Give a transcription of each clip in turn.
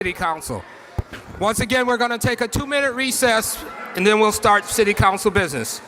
City Council. Once again, we're going to take a 2-minute recess, and then we'll start City Council business.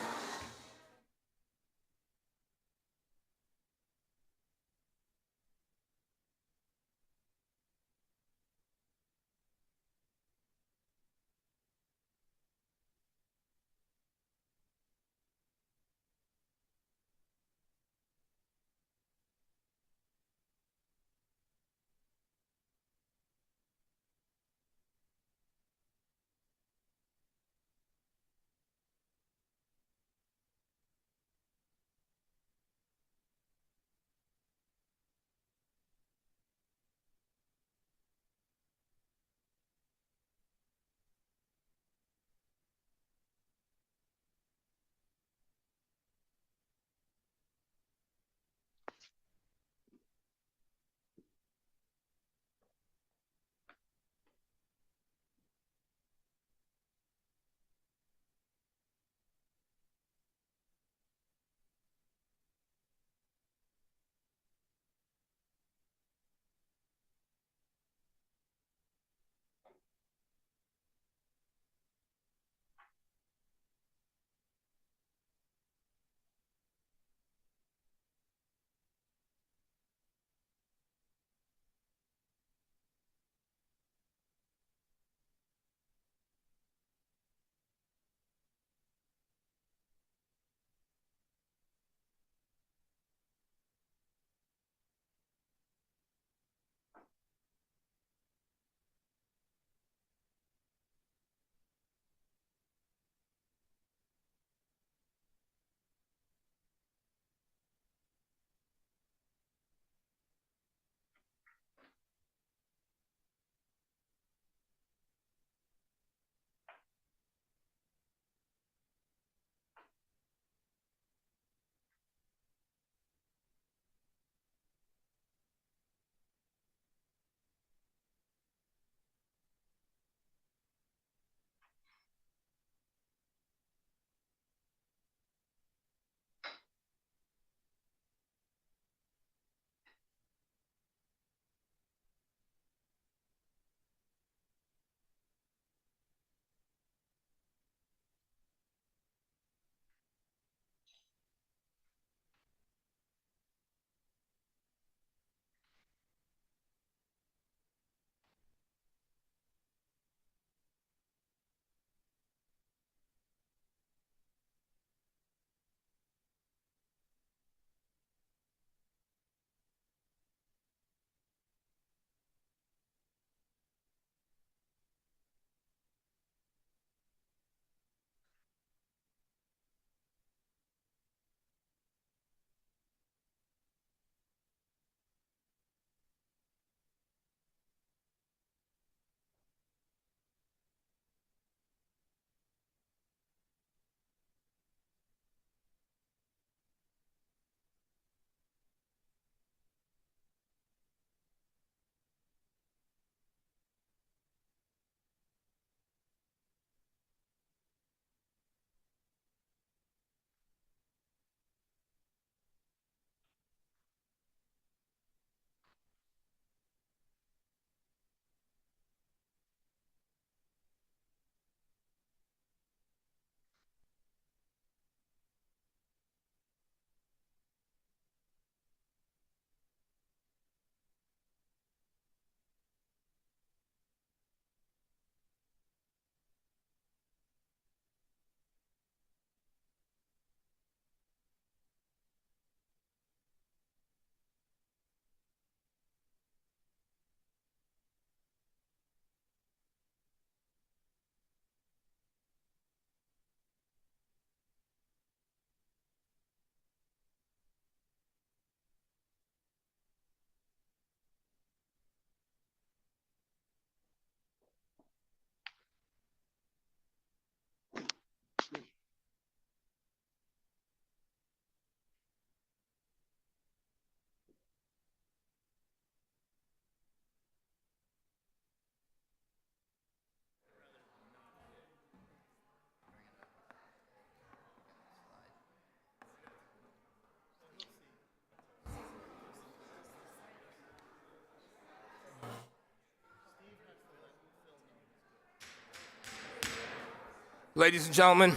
Ladies and gentlemen,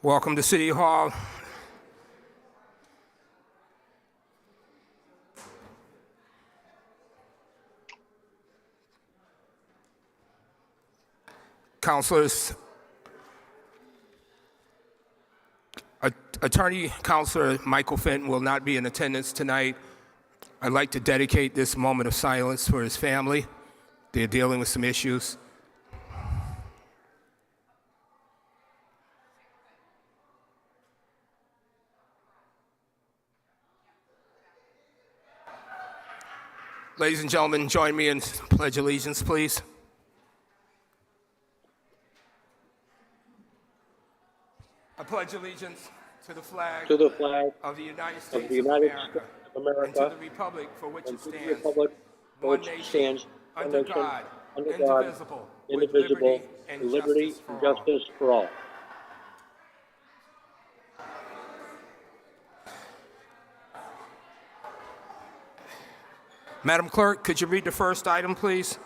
welcome to City Hall. Councilors, Attorney Counselor Michael Fenton will not be in attendance tonight. I'd like to dedicate this moment of silence for his family. They're dealing with some issues. Ladies and gentlemen, join me in Pledge Allegiance, please. I pledge allegiance to the flag of the United States of America and to the republic for which it stands, one nation, under God, indivisible, with liberty and justice for all. Madam Clerk, could you read the first item, please?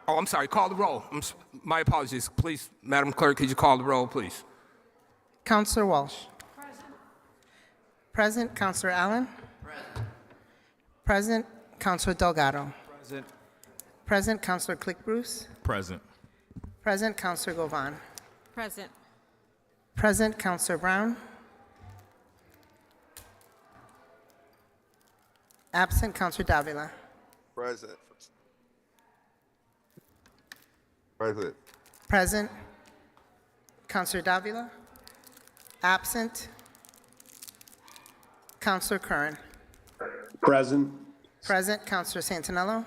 Oh, I'm sorry, call the roll. My apologies. Please, Madam Clerk, could you call the roll, please? Counselor Walsh. Present. Present. Counselor Allen. Present. Present. Counselor Delgado. Present. Present. Counselor Click-Bruce. Present. Present. Counselor Govan. Present. Present. Counselor Brown. Absent. Counselor Davila. Present. Present. Present. Counselor Davila. Absent. Counselor Curran. Present. Present. Counselor Santinello.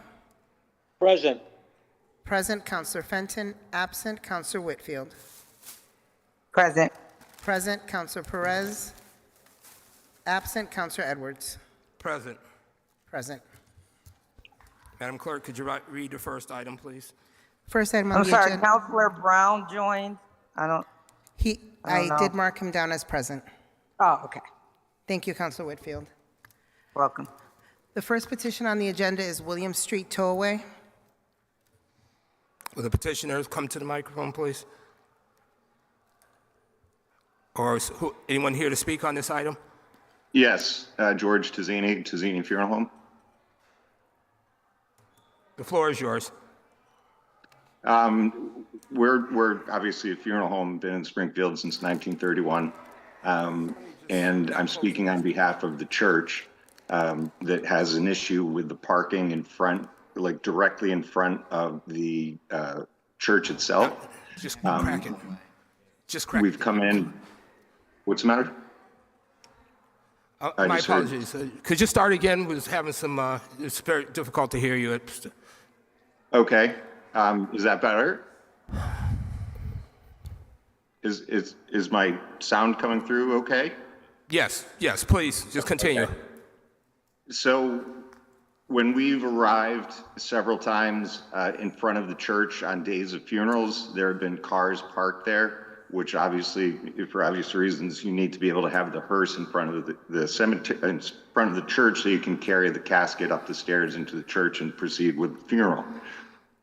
Present. Present. Counselor Fenton. Absent. Counselor Whitfield. Present. Present. Counselor Perez. Absent. Counselor Edwards. Present. Present. Madam Clerk, could you read the first item, please? First item on I'm the sorry, agenda. Counselor Brown joined. I don't I know. did mark him down as present. Oh, okay. Thank you, Counselor Whitfield. Welcome. The first petition on the agenda is William Street Towaway. Will the petitioners come to the microphone, please? Or is anyone here to speak on this item? Yes, George Tazzini Funeral Home. The floor is yours. We're obviously a funeral home, been in Springfield since 1931, and I'm speaking on behalf of the church that has an issue with the parking in front, like directly in front of the church itself. Just crack it. Just crack it. We've come in. What's the matter? My just heard- apologies. Could you start again? Was having some. It's very difficult to hear you. Okay. Is that better? Is my sound coming through okay? Yes. Yes. Please, just continue. Okay. So when we've arrived several times in front of the church on days of funerals, there have been cars parked there, which obviously, for obvious reasons, you need to be able to have the hearse in front of the cemetery, in front of the church, so you can carry the casket up the stairs into the church and proceed with the funeral.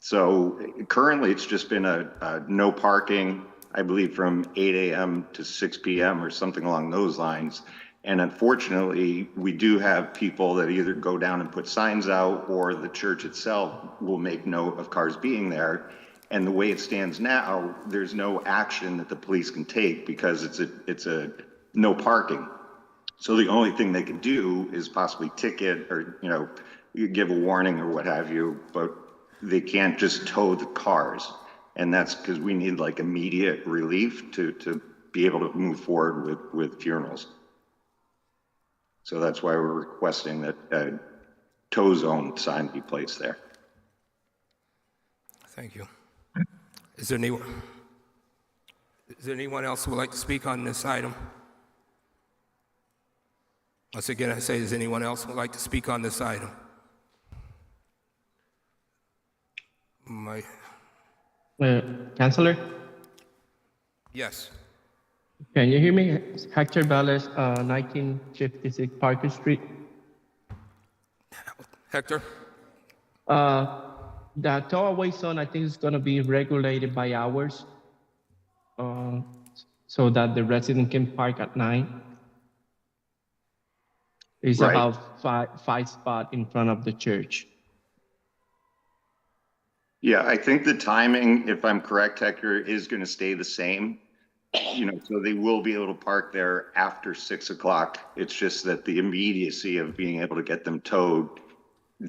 So currently, it's just been a no parking, I believe, from 8 a.m. to 6 p.m. or something along those lines. And unfortunately, we do have people that either go down and put signs out, or the church itself will make note of cars being there. And the way it stands now, there's no action that the police can take because it's a no parking. So the only thing they can do is possibly ticket or, give a warning or what have you, but they can't just tow the cars. And that's because we need like immediate relief to be able to move forward with funerals. So that's why we're requesting that a tow zone sign be placed there. Thank you. Is there anyone else who would like to speak on this item? Once again, I say, is anyone else who would like to speak on this item? Councilor, Yes. can you hear me? Hector Ballas, 1956 Parker Street. Hector? the towaway zone, I think, is going to be regulated by hours, uh, so that the resident can park at night. It's Right. about five spot in front of the church. Yeah, I think the timing, if I'm correct, Hector, is going to stay the same. So they will be able to park there after 6 o'clock. It's just that the immediacy of being able to get them towed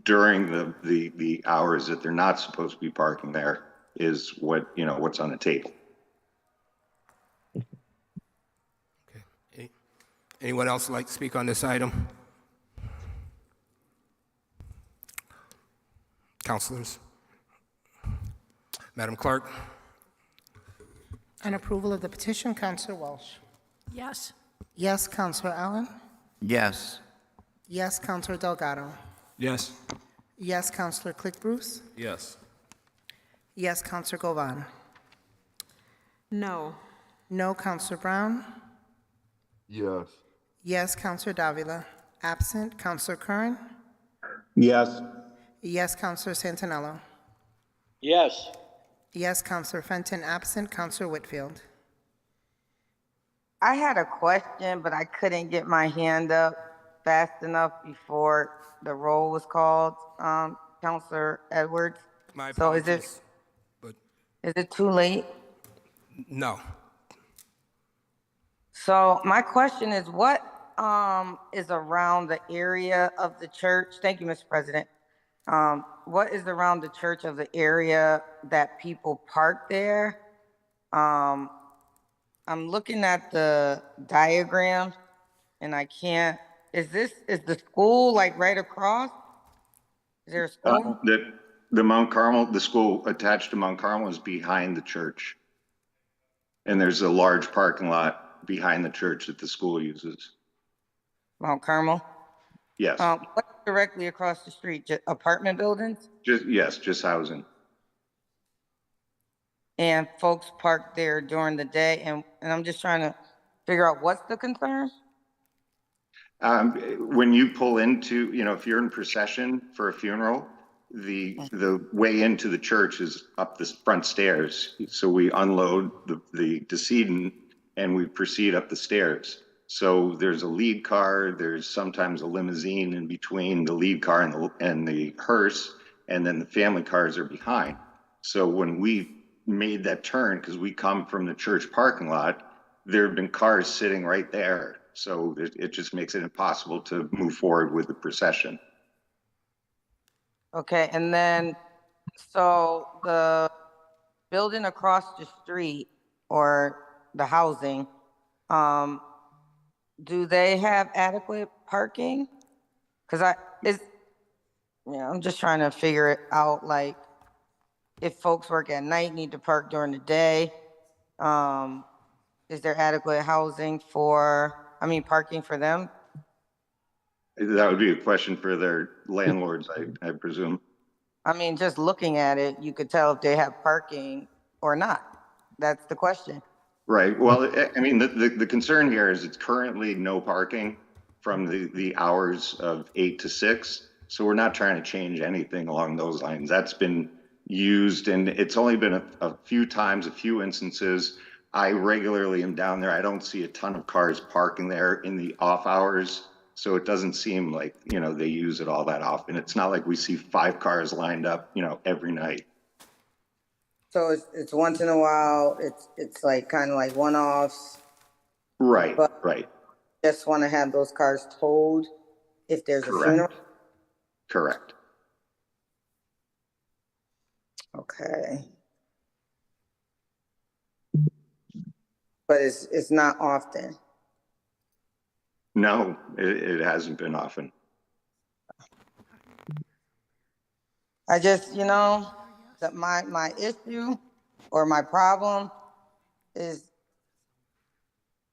during the hours that they're not supposed to be parking there is what's on the table. Okay. Anyone else like to speak on this item? Councilors? Madam Clerk? On approval of the petition, Counselor Walsh. Yes. Yes, Counselor Allen. Yes. Yes, Counselor Delgado. Yes. Yes, Counselor Click Bruce. Yes. Yes, Counselor Govan. No. No, Counselor Brown. Yes. Yes, Counselor Davila. Absent, Counselor Curran. Yes. Yes, Counselor Santinello. Yes. Yes, Counselor Fenton. Absent, Counselor Whitfield. I had a question, but I couldn't get my hand up fast enough before the roll was called, Counselor Edwards. My So apologies. But is it too late? no. So my question is, what is around the area of the church? Thank you, Mr. President. What is around the church of the area that people park there? I'm looking at the diagram and I can't, is the school like right across? Is there a school? The Mount Carmel, the school attached to Mount Carmel is behind the church. And there's a large parking lot behind the church that the school uses. Mount Carmel? Yes. What's directly across the street? Just apartment buildings? Just housing. And folks park there during the day, and I'm just trying to figure out what's the concern? When you pull into, if you're in procession for a funeral, the way into the church is up the front stairs. So we unload the decedent and we proceed up the stairs. So there's a lead car, there's sometimes a limousine in between the lead car and the hearse, and then the family cars are behind. So when we made that turn, because we come from the church parking lot, there have been cars sitting right there. So it just makes it impossible to move forward with the procession. Okay, and then, so the building across the street or the housing, do they have adequate parking? Because I'm just trying to figure it out, like, if folks work at night, need to park during the day, is there adequate parking for them? That would be a question for their landlords, I presume. Just looking at it, you could tell if they have parking or not. That's the question. Right. Well, the concern here is it's currently no parking from the hours of 8 to 6. So we're not trying to change anything along those lines. That's been used, and it's only been a few times, a few instances. I regularly am down there. I don't see a ton of cars parking there in the off hours. So it doesn't seem like, they use it all that often. It's not like we see 5 cars lined up, every night. So it's once in a while, it's like kind of like one-offs. Right, But right. Just want to have those cars towed if there's a funeral? Correct. Okay. But it's not often. No, it hasn't been often. I just, that my issue or my problem is,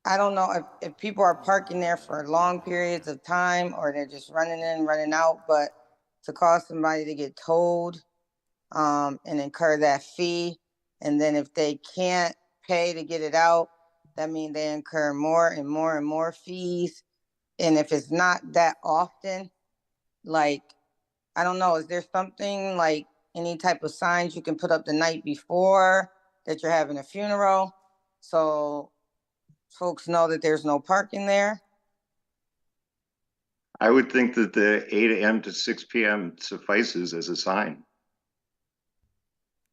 I don't know if people are parking there for long periods of time or they're just running in, running out, but to cause somebody to get towed and incur that fee, and then if they can't pay to get it out, that means they incur more and more and more fees. And if it's not that often, like, I don't know, is there something like any type of signs you can put up the night before that you're having a funeral, so folks know that there's no parking there? I would think that the 8 a.m. to 6 p.m. suffices as a sign.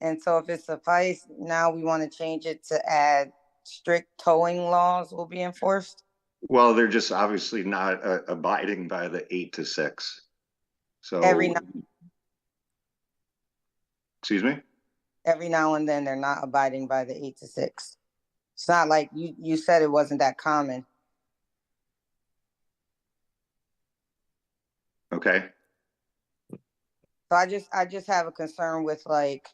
And so if it suffices, now we want to change it to add strict towing laws will be enforced? Well, they're just obviously not abiding by the 8 to 6. So excuse me? Every now and then they're not abiding by the 8 to 6. It's not like you said it wasn't that common. Okay. So I just have a concern with, like,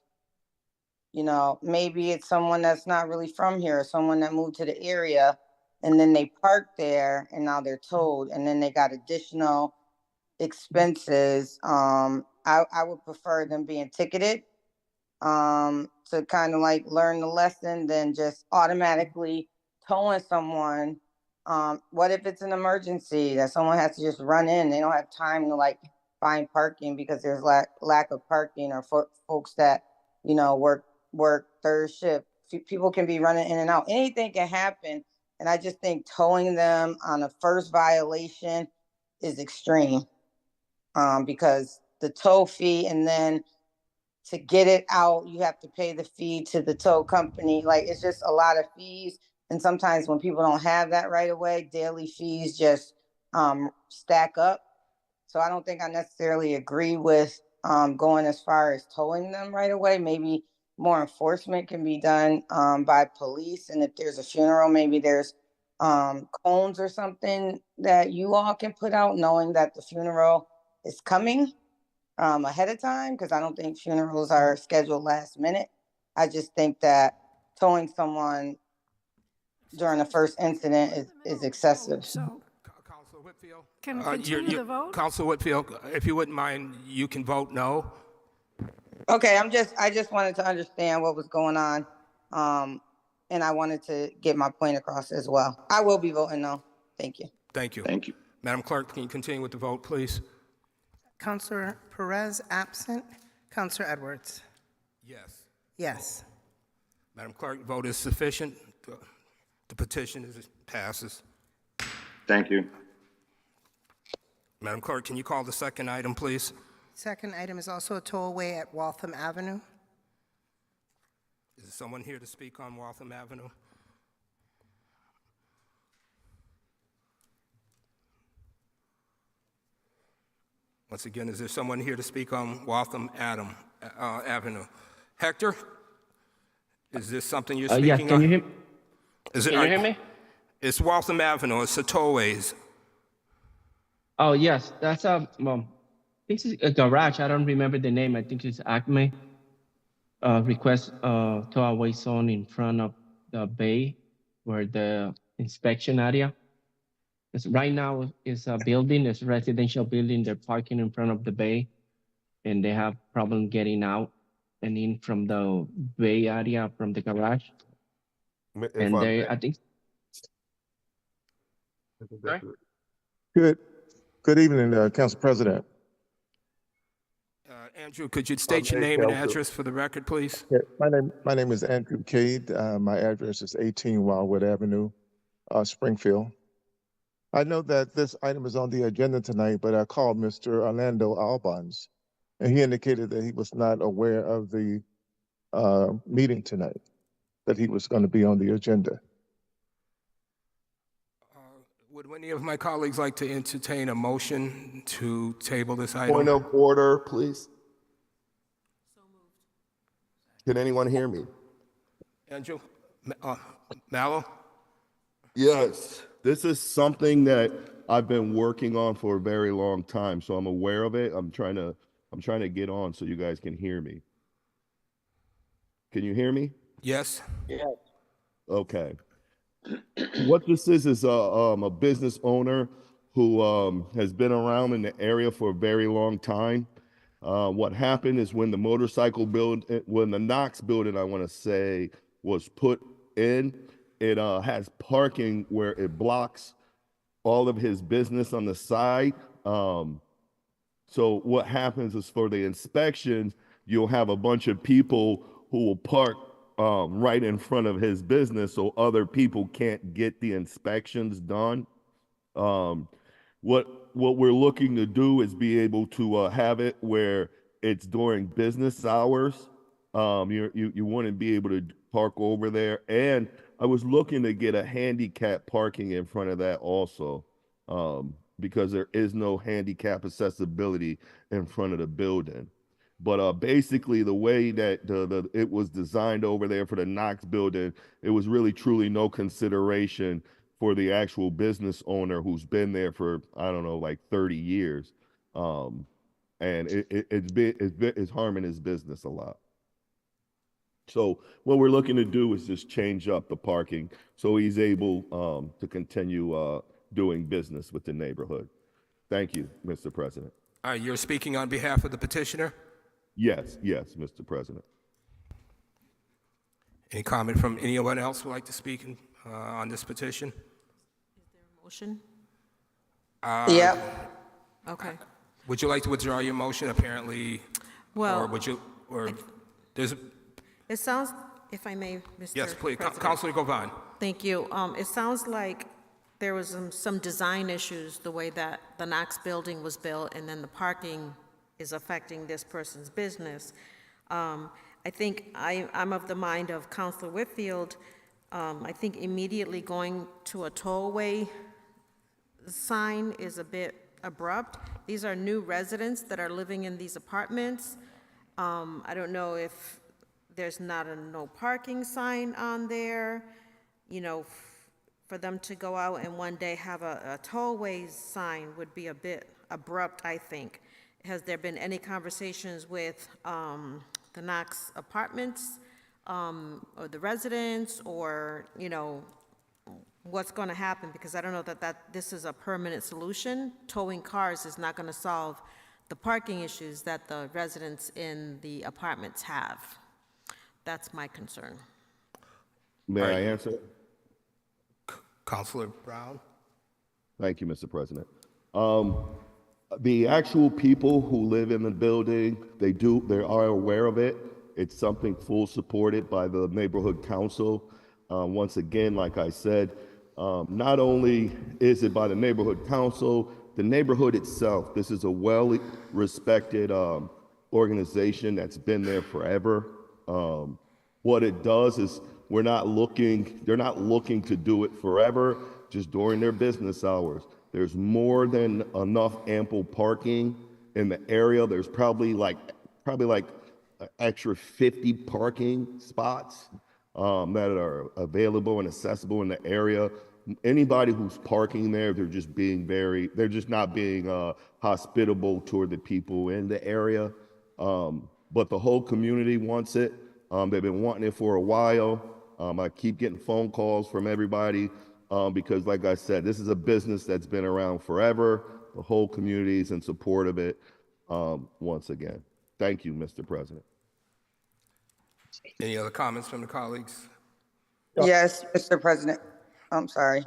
you know, maybe it's someone that's not really from here, or someone that moved to the area and then they parked there and now they're towed and then they got additional expenses. I would prefer them being ticketed to kind of like learn the lesson than just automatically towing someone. What if it's an emergency that someone has to just run in? They don't have time to like find parking because there's lack of parking, or folks that, you know, work third shift. People can be running in and out. Anything can happen. And I just think towing them on a first violation is extreme, because the tow fee, and then to get it out, you have to pay the fee to the tow company. Like, it's just a lot of fees. And sometimes when people don't have that right away, daily fees just stack up. So I don't think I necessarily agree with going as far as towing them right away. Maybe more enforcement can be done by police. And if there's a funeral, maybe there's cones or something that you all can put out, knowing that the funeral is coming ahead of time, because I don't think funerals are scheduled last minute. I just think that towing someone during the first incident is excessive. So, Councilor Whitfield? Can we continue the vote? Councilor Whitfield, if you wouldn't mind, you can vote no. Okay, I just wanted to understand what was going on. And I wanted to get my point across as well. I will be voting no. Thank you. Thank you. Thank you. Madam Clerk, can you continue with the vote, please? Councillor Perez absent. Councillor Edwards? Yes. Yes. Madam Clerk, vote is sufficient. The petition passes. Thank you. Madam Clerk, can you call the second item, please? Second item is also a tollway at Waltham Avenue. Is there someone here to speak on Waltham Avenue? Once again, is there someone here to speak on Waltham Avenue? Hector, is this something you're speaking on? Yes, can you hear? Can you hear me? It's Waltham Avenue. It's the tollways. Oh yes, that's this is a garage. I don't remember the name. I think it's Acme. Request tollway zone in front of the bay, where the inspection area. It's right now is a building. It's a residential building. They're parking in front of the bay, and they have problem getting out and in from the bay area from the garage. And I think. Sorry? Good evening, Council President. Andrew, could you state your name and address for the record, please? Yeah, my name is Andrew Cade. My address is 18 Wildwood Avenue, Springfield. I know that this item is on the agenda tonight, but I called Mr. Orlando Albans, and he indicated that he was not aware of the meeting tonight, that he was going to be on the agenda. Would any of my colleagues like to entertain a motion to table this item? Point of order, please. Can anyone hear me? Andrew? Mallow? Yes, this is something that I've been working on for a very long time, so I'm aware of it. I'm trying to get on so you guys can hear me. Can you hear me? Yes. Yes. Okay. What this is a business owner who has been around in the area for a very long time. What happened is when the when the Knox building, I want to say, was put in, it has parking where it blocks all of his business on the side. So what happens is for the inspections, you'll have a bunch of people who will park right in front of his business so other people can't get the inspections done. What we're looking to do is be able to have it where it's during business hours. You wouldn't be able to park over there. And I was looking to get a handicap parking in front of that also, because there is no handicap accessibility in front of the building. But basically, the way that it was designed over there for the Knox building, it was really truly no consideration for the actual business owner who's been there for, I don't know, like 30 years. And it's harming his business a lot. So what we're looking to do is just change up the parking so he's able to continue doing business with the neighborhood. Thank you, Mr. President. You're speaking on behalf of the petitioner? Yes, Mr. President. Any comment from anyone else who would like to speak on this petition? Motion? Yep. Okay. Would you like to withdraw your motion, apparently? Well, Or would you, or there's, it sounds, if I may, Mr. yes, please, President. Councilor Govan. Thank you. It sounds like there was some design issues, the way that the Knox building was built, and then the parking is affecting this person's business. I think I'm of the mind of Councilor Whitfield. I think immediately going to a tollway sign is a bit abrupt. These are new residents that are living in these apartments. I don't know if there's not a no parking sign on there, you know, for them to go out and one day have a tollway sign would be a bit abrupt, I think. Has there been any conversations with the Knox apartments or the residents, or, you know, what's going to happen? Because I don't know that this is a permanent solution. Towing cars is not going to solve the parking issues that the residents in the apartments have. That's my concern. May I answer? Councilor Brown. Thank you, Mr. President. The actual people who live in the building, they are aware of it. It's something full supported by the neighborhood council. Once again, like I said, not only is it by the neighborhood council, the neighborhood itself, this is a well-respected organization that's been there forever. What it does is they're not looking to do it forever, just during their business hours. There's more than enough ample parking in the area. There's probably like an extra 50 parking spots that are available and accessible in the area. Anybody who's parking there, they're just not being hospitable toward the people in the area. But the whole community wants it. They've been wanting it for a while. I keep getting phone calls from everybody because, like I said, this is a business that's been around forever. The whole community is in support of it. Once again, thank you, Mr. President. Any other comments from the colleagues? Yes, Mr. President. I'm sorry.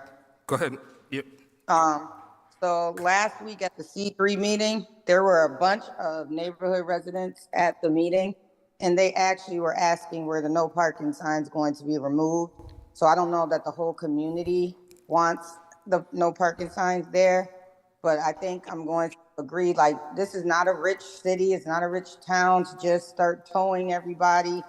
Go ahead. Yep. So last week at the C3 meeting, there were a bunch of neighborhood residents at the meeting, and they actually were asking where the no parking sign is going to be removed. So I don't know that the whole community wants the no parking signs there, but I think I'm going to agree, like, this is not a rich city, it's not a rich town to just start towing everybody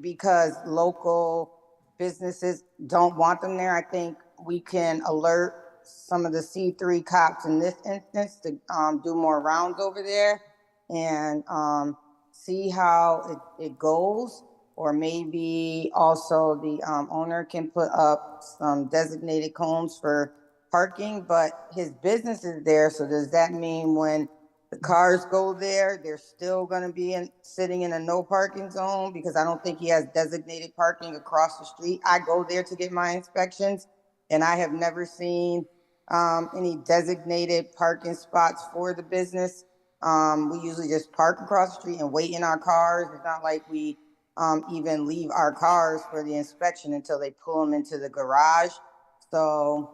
because local businesses don't want them there. I think we can alert some of the C3 cops in this instance to do more rounds over there and see how it goes. Or maybe also the owner can put up some designated cones for parking, but his business is there. So does that mean when the cars go there, they're still going to be sitting in a no parking zone? Because I don't think he has designated parking across the street. I go there to get my inspections, and I have never seen any designated parking spots for the business. We usually just park across the street and wait in our cars. It's not like we even leave our cars for the inspection until they pull them into the garage. So,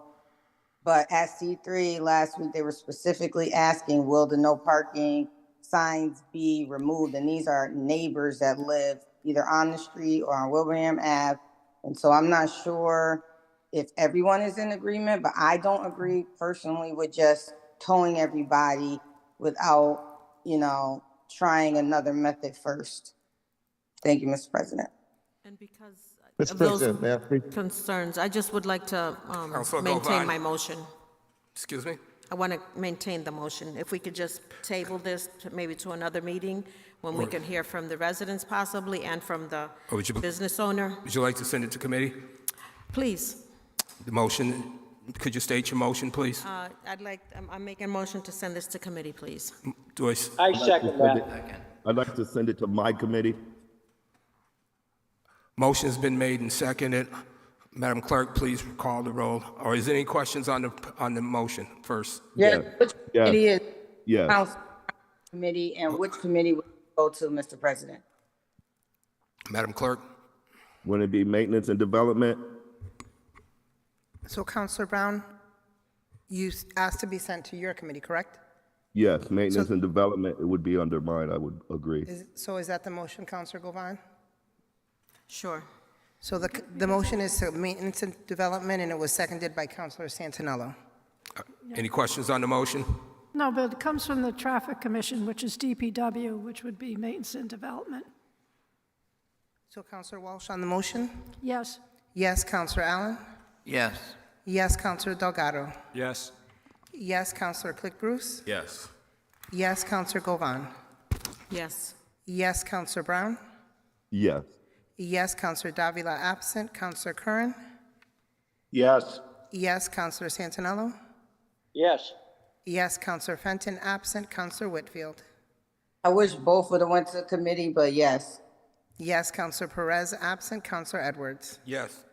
but at C3 last week, they were specifically asking, will the no parking signs be removed. And these are neighbors that live either on the street or on Wilbraham Ave. And so I'm not sure if everyone is in agreement, but I don't agree personally with just towing everybody without, trying another method first. Thank you, Mr. President. And because Mr. of those President, may I please? concerns, I just would like to Councilor maintain Govan. my motion. Excuse me? I want to maintain the motion. If we could just table this maybe to another meeting when we can hear from the residents possibly and from the business owner. Would you like to send it to committee? Please. The motion, could you state your motion, please? I'm making a motion to send this to committee, please. Joyce? I second that. I'd like to send it to my committee. Motion's been made and seconded. Madam Clerk, please call the roll. Or is there any questions on the motion first? Yeah, Yes. which Yes. committee is Yes. council committee and which committee would you go to, Mr. President? Madam Clerk? Would it be maintenance and development? So Counselor Brown, you asked to be sent to your committee, correct? Yes, maintenance and development, it would be under mine, I would agree. So is that the motion, Counselor Govan? Sure. So the motion is to maintenance and development, and it was seconded by Counselor Santinello. Any questions on the motion? No, but it comes from the Traffic Commission, which is DPW, which would be Maintenance and Development. So Counselor Walsh on the motion? Yes. Yes, Counselor Allen? Yes. Yes, Counselor Delgado? Yes. Yes, Counselor Click-Bruce? Yes. Yes, Counselor Govan? Yes. Yes, Counselor Brown? Yes. Yes, Counselor Davila absent. Counselor Curran? Yes. Yes, Counselor Santinello? Yes. Yes, Counselor Fenton absent. Counselor Whitfield? I wish both would have went to committee, but yes. Yes, Counselor Perez absent. Counselor Edwards? Yes.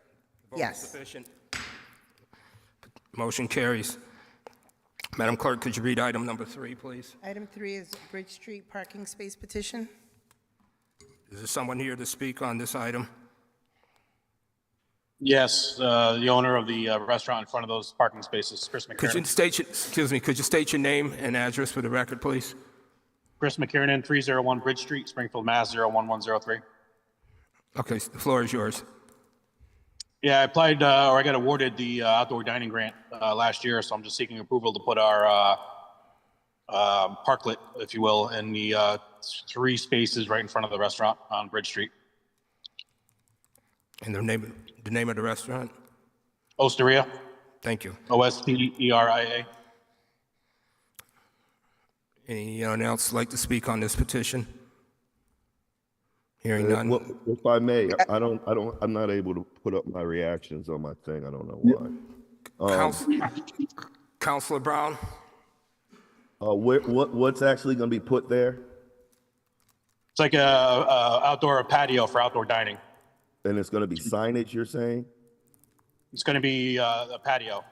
Vote is Yes. sufficient. Motion carries. Madam Clerk, could you read item number 3, please? Item 3 is Bridge Street parking space petition. Is there someone here to speak on this item? Yes, the owner of the restaurant in front of those parking spaces, Chris Could you McKiernan. could you state your name and address for the record, please? Chris McKiernan, 301 Bridge Street, Springfield, Mass. 01103. Okay, the floor is yours. Yeah, I applied, or I got awarded the outdoor dining grant last year, so I'm just seeking approval to put our parklet, if you will, in the 3 spaces right in front of the restaurant on Bridge Street. And the name of the restaurant? Osteria, Thank you. Osteria. Anyone else like to speak on this petition? Hearing none. Well, if I may, I'm not able to put up my reactions on my thing. I don't know why. Counselor Brown? What's actually going to be put there? It's like a outdoor patio for outdoor dining. And it's going to be signage, you're saying? It's going to be a patio.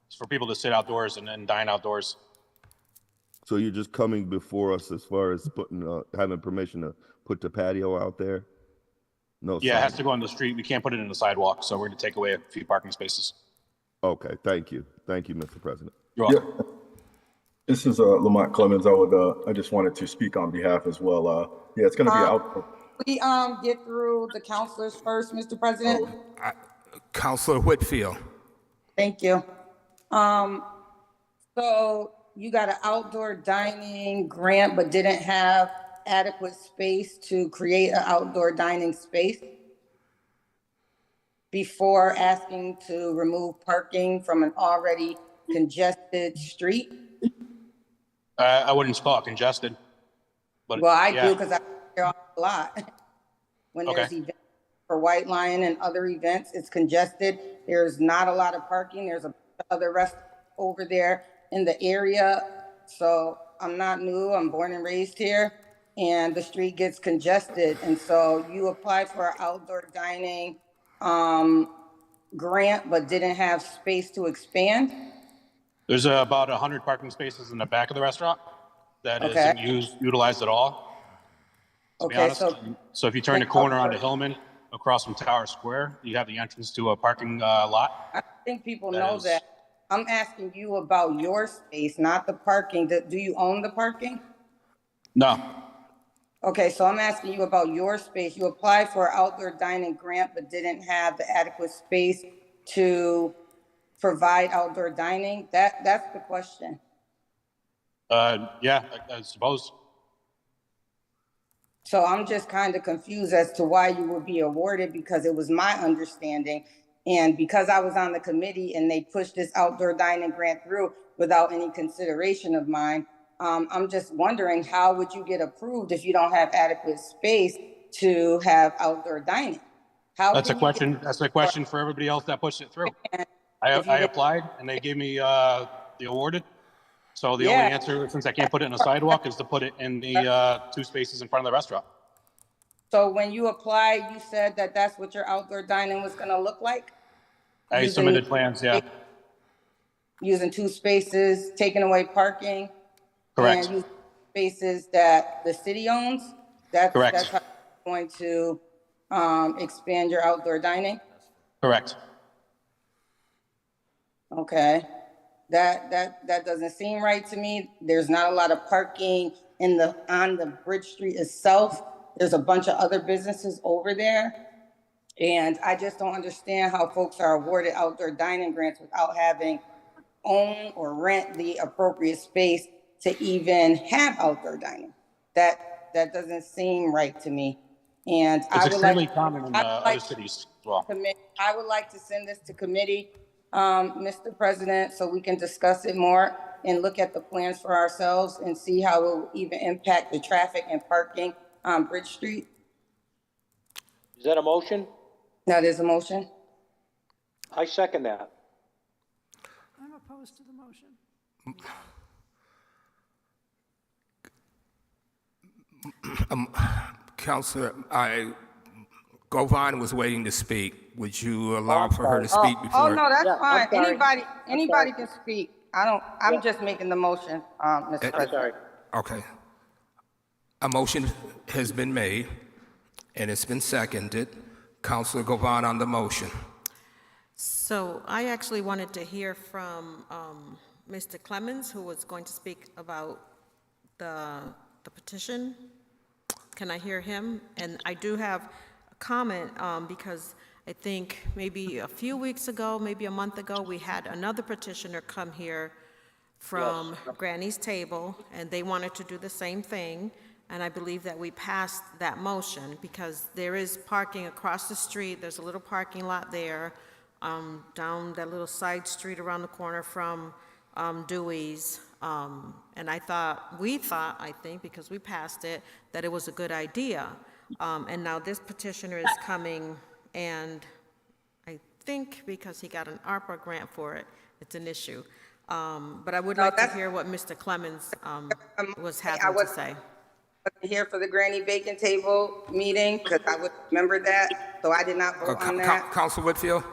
It's for people to sit outdoors and dine outdoors. So you're just coming before us as far as having permission to put the patio out there? No. Yeah, it has signage. to go on the street. We can't put it in the sidewalk, so we're going to take away a few parking spaces. Okay, thank you. Thank you, Mr. President. You're welcome. Yeah. This is Lamont Clemens. I just wanted to speak on behalf as well. Yeah, it's going to be out. We get through the counselors first, Mr. President. Counselor Whitfield? Thank you. So you got an outdoor dining grant, but didn't have adequate space to create an outdoor dining space before asking to remove parking from an already congested street? I wouldn't call it congested. But Well, I yeah. do because I hear a lot. When there's Okay. events for White Lion and other events, it's congested. There's not a lot of parking. There's a other restaurant over there in the area. So I'm not new. I'm born and raised here. And the street gets congested. And so you applied for an outdoor dining grant, but didn't have space to expand? There's about 100 parking spaces in the back of the restaurant that Okay. isn't utilized at all, to be Okay, honest. So if you turn the corner onto Hillman, across from Tower Square, you have the entrance to a parking lot. I think people That know is- that. I'm asking you about your space, not the parking. Do you own the parking? No. Okay, so I'm asking you about your space. You applied for an outdoor dining grant, but didn't have the adequate space to provide outdoor dining? That's the question. Yeah, I suppose. So I'm just kind of confused as to why you would be awarded, because it was my understanding. And because I was on the committee and they pushed this outdoor dining grant through without any consideration of mine, I'm just wondering, how would you get approved if you don't have adequate space to have outdoor dining? That's a question. That's a question for everybody else that pushed it through. I applied and they gave me the awarded. So the only answer, since I can't put it in a sidewalk, is to put it in the 2 spaces in front of the restaurant. So when you applied, you said that that's what your outdoor dining was going to look like? I submitted plans, yeah. Using 2 spaces, taking away parking? Correct. And using spaces that the city owns? Correct. That's how you're going to expand your outdoor dining? Correct. Okay. That doesn't seem right to me. There's not a lot of parking on the Bridge Street itself. There's a bunch of other businesses over there. And I just don't understand how folks are awarded outdoor dining grants without having own or rent the appropriate space to even have outdoor dining. That doesn't seem right to me. And It's extremely common in other cities as well. I would like to send this to committee, Mr. President, so we can discuss it more and look at the plans for ourselves and see how it will even impact the traffic and parking on Bridge Street. Is that a motion? That is a motion. I second that. I'm opposed to the motion. Councilor, Govan was waiting to speak. Would you allow for her to speak before? Oh, no, that's fine. Anybody can speak. I'm just making the motion, Mr. President. Sorry. Okay. A motion has been made, and it's been seconded. Councilor Govan on the motion. So I actually wanted to hear from Mr. Clemens, who was going to speak about the petition. Can I hear him? And I do have a comment because I think maybe a few weeks ago, maybe a month ago, we had another petitioner come here from Granny's Table, and they wanted to do the same thing. And I believe that we passed that motion because there is parking across the street. There's a little parking lot there, down that little side street around the corner from Dewey's. And we thought, I think, because we passed it, that it was a good idea. And now this petitioner is coming, and I think because he got an ARPA grant for it, it's an issue. But I would like to hear what Mr. Clemens was having to say. Here for the Granny Bacon Table meeting, because I would remember that, so I did not vote on that. Council Whitfield,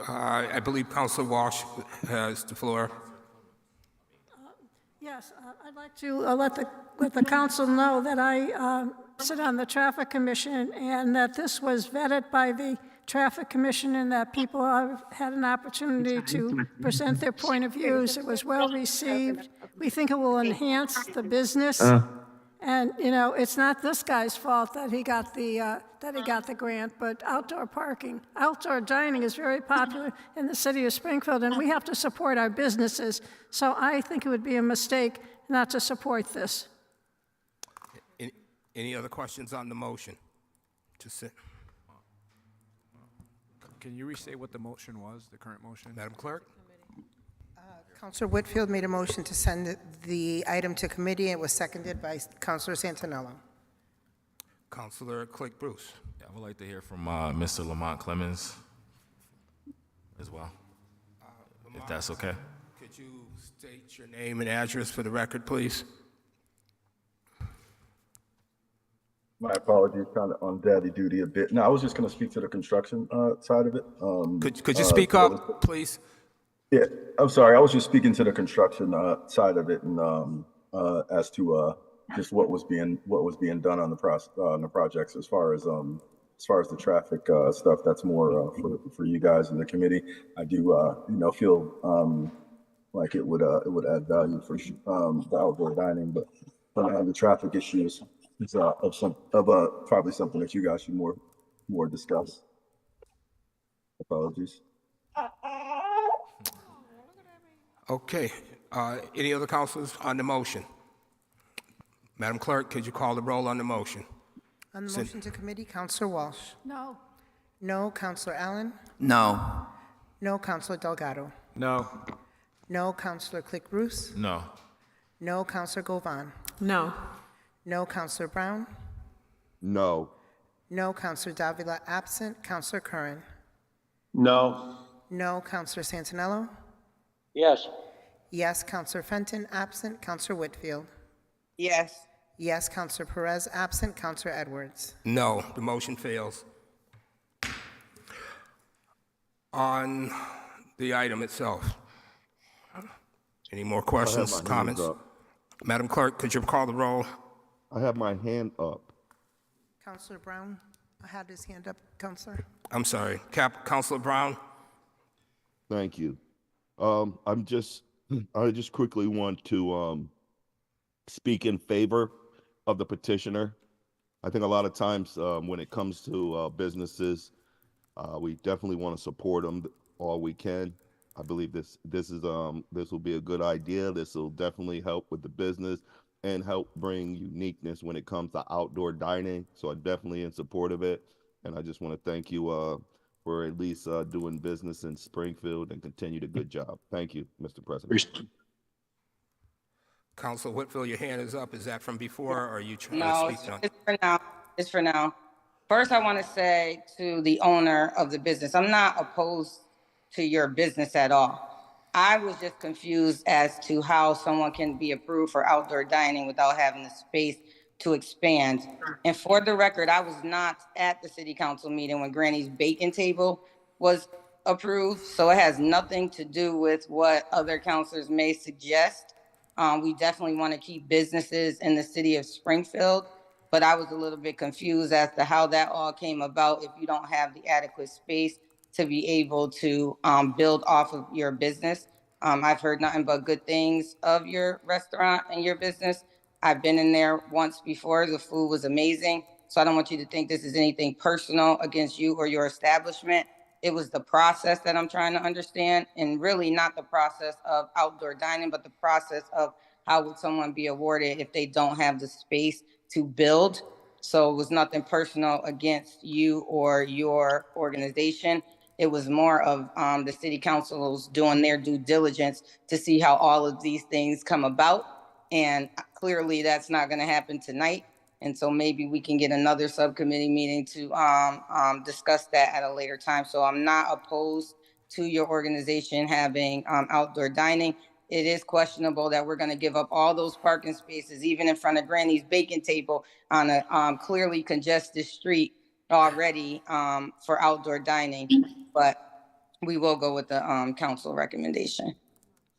I believe Councilor Walsh has the floor. Yes, I'd like to let the council know that I sit on the Traffic Commission and that this was vetted by the Traffic Commission and that people have had an opportunity to present their point of views. It was well received. We think it will enhance the business. And, you know, it's not this guy's fault that he got the grant, but outdoor parking. Outdoor dining is very popular in the city of Springfield, and we have to support our businesses. So I think it would be a mistake not to support this. Any other questions on the motion? Can you restate what the motion was, the current motion? Madam Clerk? Councilor Whitfield made a motion to send the item to committee. It was seconded by Councilor Santinello. Councilor Click Bruce. Yeah, I would like to hear from Mr. Lamont Clemens as well, if that's okay. Could you state your name and address for the record, please? My apologies, kind of on daddy duty a bit. No, I was just going to speak to the construction side of it. Could you speak up, please? Yeah, I'm sorry. I was just speaking to the construction side of it, and as to just what was being done on the projects as far as the traffic stuff. That's more for you guys in the committee. I do feel like it would add value for the outdoor dining, but the traffic issues is probably something that you guys should more discuss. Apologies. Okay, any other councilors on the motion? Madam Clerk, could you call the roll on the motion? On the motion to committee, Counselor Walsh. No. No, Counselor Allen. No. No, Counselor Delgado. No. No, Counselor Click Bruce. No. No, Counselor Govan. No. No, Counselor Brown. No. No, Counselor Davila absent. Counselor Curran. No. No, Counselor Santinello. Yes. Yes, Counselor Fenton absent. Counselor Whitfield. Yes. Yes, Counselor Perez absent. Counselor Edwards. No, the motion fails. On the item itself, any more questions, I have my comments? hands up. Madam Clerk, could you call the roll? I have my hand up. Counselor Brown had his hand up, Counselor. I'm sorry, Counselor Brown? Thank you. I just quickly want to speak in favor of the petitioner. I think a lot of times when it comes to businesses, we definitely want to support them all we can. I believe this will be a good idea. This will definitely help with the business and help bring uniqueness when it comes to outdoor dining. So I'm definitely in support of it. And I just want to thank you for at least doing business in Springfield and continue the good job. Thank you, Mr. President. Counselor Whitfield, your hand is up. Is that from before, or are you trying No, to speak on? it's for now. It's for now. First, I want to say to the owner of the business, I'm not opposed to your business at all. I was just confused as to how someone can be approved for outdoor dining without having the space to expand. And for the record, I was not at the city council meeting when Granny's Bacon Table was approved. So it has nothing to do with what other councilors may suggest. We definitely want to keep businesses in the city of Springfield, but I was a little bit confused as to how that all came about if you don't have the adequate space to be able to build off of your business. I've heard nothing but good things of your restaurant and your business. I've been in there once before. The food was amazing. So I don't want you to think this is anything personal against you or your establishment. It was the process that I'm trying to understand, and really not the process of outdoor dining, but the process of how would someone be awarded if they don't have the space to build. So it was nothing personal against you or your organization. It was more of the city councils doing their due diligence to see how all of these things come about. And clearly that's not going to happen tonight. And so maybe we can get another subcommittee meeting to discuss that at a later time. So I'm not opposed to your organization having outdoor dining. It is questionable that we're going to give up all those parking spaces, even in front of Granny's Bacon Table on a clearly congested street already for outdoor dining. But we will go with the council recommendation.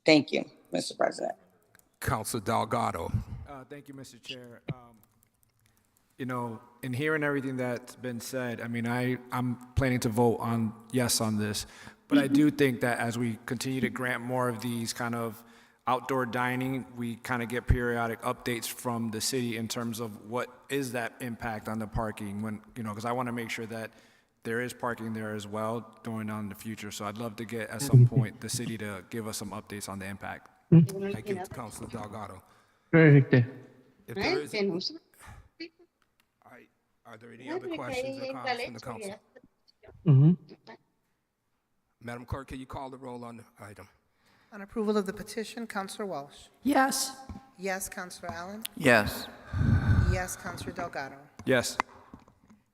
Thank you, Mr. President. Counselor Delgado. Thank you, Mr. Chair. In hearing everything that's been said, I mean, I'm planning to vote on yes on this, but I do think that as we continue to grant more of these kind of outdoor dining, we kind of get periodic updates from the city in terms of what is that impact on the parking when, because I want to make sure that there is parking there as well going on in the future. So I'd love to get at some point the city to give us some updates on the impact. Thank you, Counselor Delgado. Perfect. If there is, are there any other questions or comments from the council? Mm-hmm. Madam Clerk, can you call the roll on the item? On approval of the petition, Counselor Walsh. Yes. Yes, Counselor Allen. Yes. Yes, Counselor Delgado. Yes.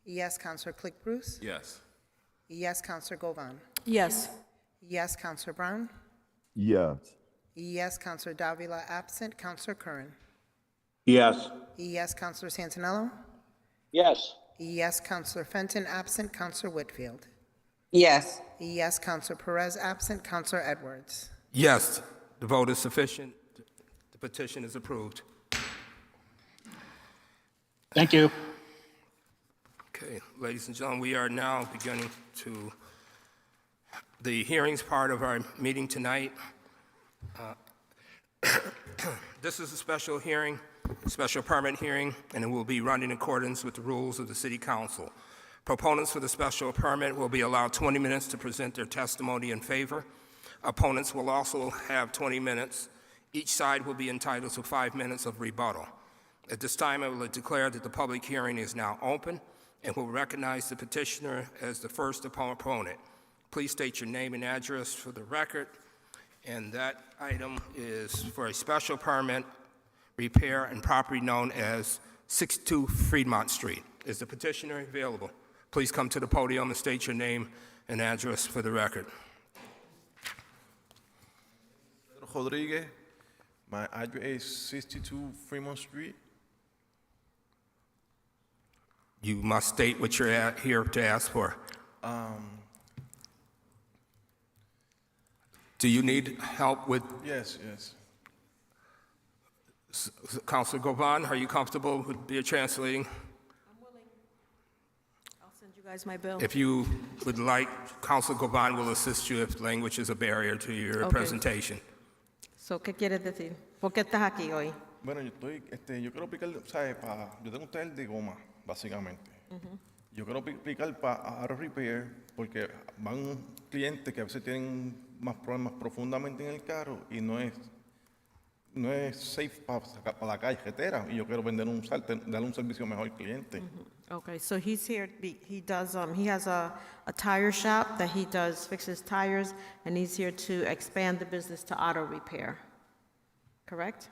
Yes, Counselor Click Bruce. Yes. Yes, Counselor Govan. Yes. Yes, Counselor Brown. Yes. Yes, Counselor Davila absent. Counselor Curran. Yes. Yes, Counselor Santinello. Yes. Yes, Counselor Fenton absent. Counselor Whitfield. Yes. Yes, Counselor Perez absent. Counselor Edwards. Yes, the vote is sufficient. The petition is approved. Thank you. Okay, ladies and gentlemen, we are now beginning to the hearings part of our meeting tonight. This is a special hearing special permit hearing, and it will be run in accordance with the rules of the City Council. Proponents for the special permit will be allowed 20 minutes to present their testimony in favor. Opponents will also have 20 minutes. Each side will be entitled to 5 minutes of rebuttal. At this time, I will declare that the public hearing is now open and will recognize the petitioner as the first opponent. Please state your name and address for the record. And that item is for a special permit, repair, and property known as 62 Fremont Street. Is the petitioner available? Please come to the podium and state your name and address for the record. Rodriguez. My address is 62 Fremont Street. You must state what you're here to ask for. Do you need help with? Yes. Councilor Govan, are you comfortable with being translating? I'm willing. I'll send you guys my bill. If you would like, Councilor Govan will assist you if language is a barrier to your Okay. presentation. So, ¿qué quieres decir? ¿Por qué estás aquí hoy? Bueno, yo quiero picar, ¿sabes? Yo tengo un taller de goma, básicamente. Yo quiero picar para auto repair porque van clientes que a veces tienen más problemas profundamente en el carro y no es safe para la carretera y yo quiero vender darle un servicio mejor al cliente. Okay, so he's here, he has a tire shop that he does, fixes tires, and he's here to expand the business to auto repair, correct?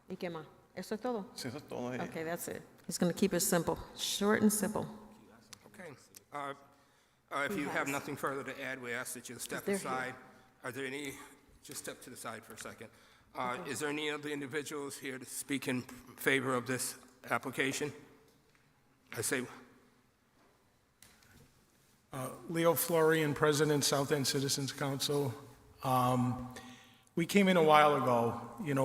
¿Y qué más? ¿Eso es todo? Sí, eso es todo. Okay, that's it. He's going to keep it simple, short and simple. Okay. If you have nothing further to add, we ask that you step They're aside. Are there any, just step to the side for a second. Is there any other individuals here to speak in favor of this application? I say, Leo Florian, President, South End Citizens Council. We came in a while ago,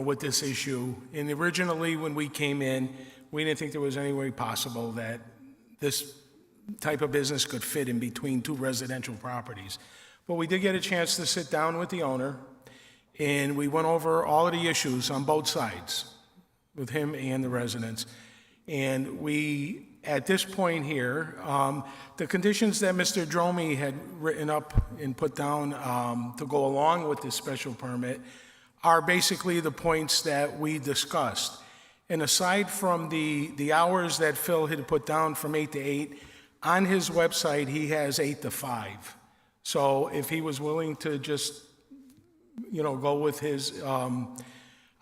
with this issue, and originally when we came in, we didn't think there was any way possible that this type of business could fit in between two residential properties. But we did get a chance to sit down with the owner, and we went over all of the issues on both sides with him and the residents. And we, at this point here, the conditions that Mr. Dromey had written up and put down to go along with this special permit are basically the points that we discussed. And aside from the hours that Phil had put down from 8 to 8, on his website, he has 8 to 5. So if he was willing to just, go with his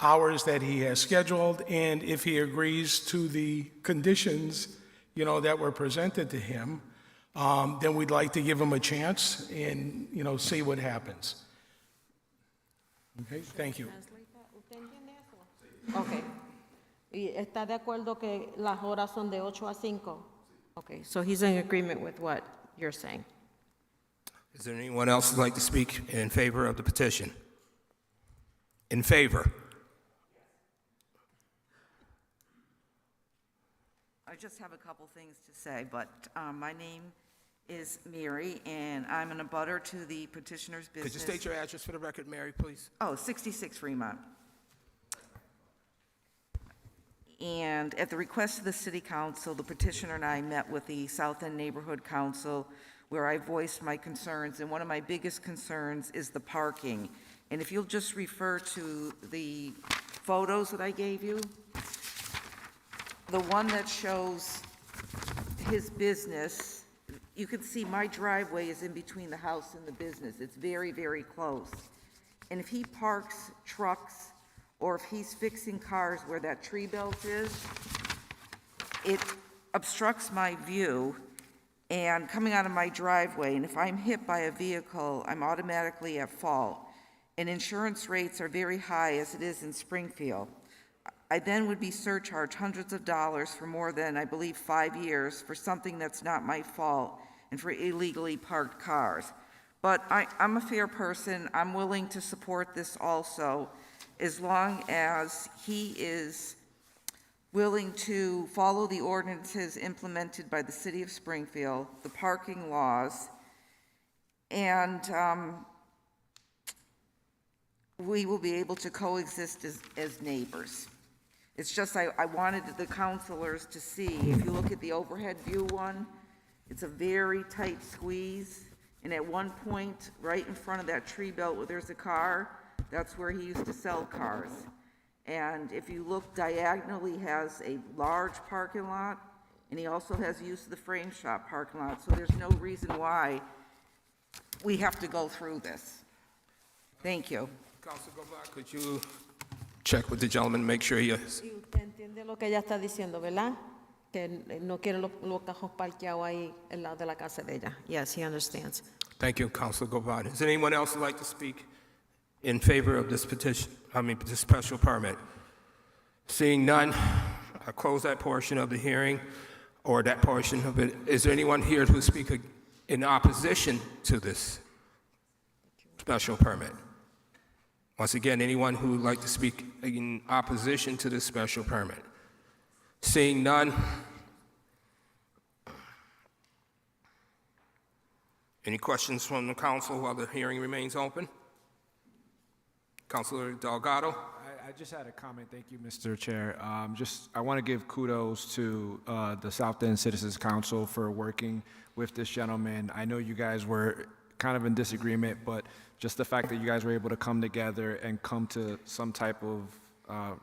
hours that he has scheduled, and if he agrees to the conditions, that were presented to him, then we'd like to give him a chance and, see what happens. Okay, thank you. Okay. ¿Y está de acuerdo que las horas son de 8 a 5? Okay, so he's in agreement with what you're saying. is there anyone else who'd like to speak in favor of the petition? In favor? I just have a couple things to say, but my name is Mary, and I'm an abutter to the petitioner's business. Could you state your address for the record, Mary, please? Oh, 66 Fremont. And at the request of the City Council, the petitioner and I met with the South End Neighborhood Council, where I voiced my concerns, and one of my biggest concerns is the parking. And if you'll just refer to the photos that I gave you, the one that shows his business, you can see my driveway is in between the house and the business. It's very, very close. And if he parks trucks, or if he's fixing cars where that tree belt is, it obstructs my view and coming out of my driveway. And if I'm hit by a vehicle, I'm automatically at fault. And insurance rates are very high, as it is in Springfield. I then would be surcharged hundreds of dollars for more than, I believe, 5 years for something that's not my fault and for illegally parked cars. But I'm a fair person. I'm willing to support this also, as long as he is willing to follow the ordinances implemented by the City of Springfield, the parking laws, and we will be able to coexist as neighbors. It's just I wanted the counselors to see, if you look at the overhead view one, it's a very tight squeeze. And at one point, right in front of that tree belt where there's a car, that's where he used to sell cars. And if you look diagonally, he has a large parking lot, and he also has use of the frame shop parking lot. So there's no reason why we have to go through this. Thank you. Council Govan, could you check with the gentleman, make sure he is? Y usted entiende lo que ella está diciendo, ¿verdad? Que no quiere los cajos parqueados ahí al lado de la casa de ella. Yes, he understands. Thank you, Council Govan. Is there anyone else who'd like to speak in favor of this petition, this special permit? Seeing none, I close that portion of the hearing, or that portion of it. Is there anyone here who speak in opposition to this special permit? Once again, anyone who would like to speak in opposition to this special permit? Seeing none. Any questions from the council while the hearing remains open? Councilor Delgado. I just had a comment. Thank you, Mr. Chair. I want to give kudos to the South End Citizens Council for working with this gentleman. I know you guys were kind of in disagreement, but just the fact that you guys were able to come together and come to some type of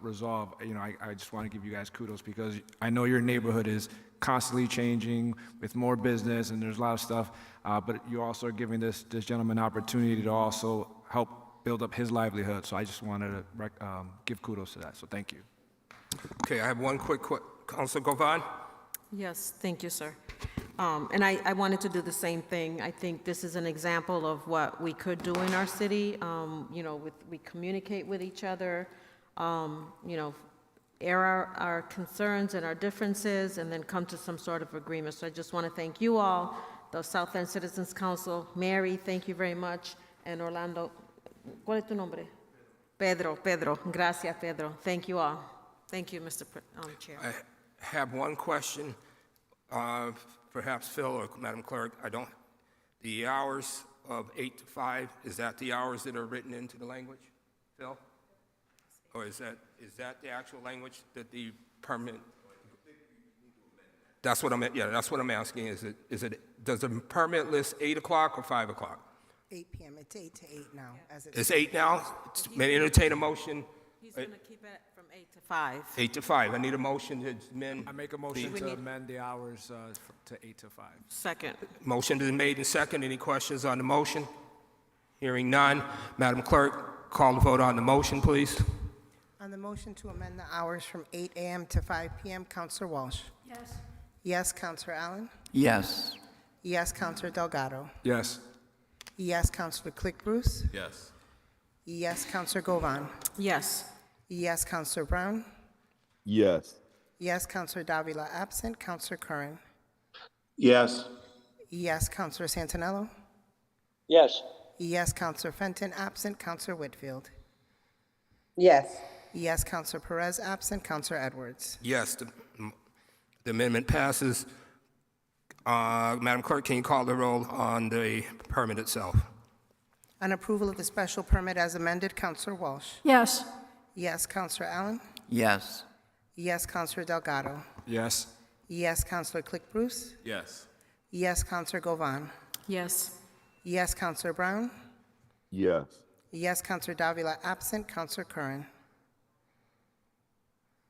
resolve, I just want to give you guys kudos, because I know your neighborhood is constantly changing with more business and there's a lot of stuff, but you also are giving this gentleman an opportunity to also help build up his livelihood. So I just wanted to give kudos to that. So thank you. Okay, I have one quick Councilor Govan. Yes, thank you, sir. And I wanted to do the same thing. I think this is an example of what we could do in our city. We communicate with each other, air our concerns and our differences, and then come to some sort of agreement. So I just want to thank you all, the South End Citizens Council. Mary, thank you very much. And Orlando, ¿cuál es tu nombre? Pedro. Gracias, Pedro. Thank you all. Thank you, Mr. Chair. I have one question, perhaps Phil or Madam Clerk. The hours of 8 to 5, is that the hours that are written into the language, Phil? Or is that the actual language that the permit? That's what I'm asking. Does the permit list 8 o'clock or 5 o'clock? 8 p.m. It's 8 to 8 now. It's 8 now? May I entertain a motion? He's going to keep it from 8 to 5. 8 to 5. I need a motion to amend. I make a motion to amend the hours to 8 to 5. Second. Motion been made and second. Any questions on the motion? Hearing none. Madam Clerk, call the vote on the motion, please. On the motion to amend the hours from 8 a.m. to 5 p.m., Councilor Walsh. Yes. Yes, Councilor Allen. Yes. Yes, Councilor Delgado. Yes. Yes, Councilor Click Bruce. Yes. Yes, Councilor Govan. Yes. Yes, Councilor Brown. Yes. Yes, Councilor Davila absent. Councilor Curran. Yes. Yes, Councilor Santinello. Yes. Yes, Councilor Fenton absent. Councilor Whitfield. Yes. Yes, Councilor Perez absent. Councilor Edwards. Yes, the amendment passes. Madam Clerk, can you call the roll on the permit itself? On approval of the special permit as amended, Councilor Walsh. Yes. Yes, Councilor Allen. Yes. Yes, Councilor Delgado. Yes. Yes, Councilor Click Bruce. Yes. Yes, Councilor Govan. Yes. Yes, Councilor Brown. Yes. Yes, Councilor Davila absent. Councilor Curran.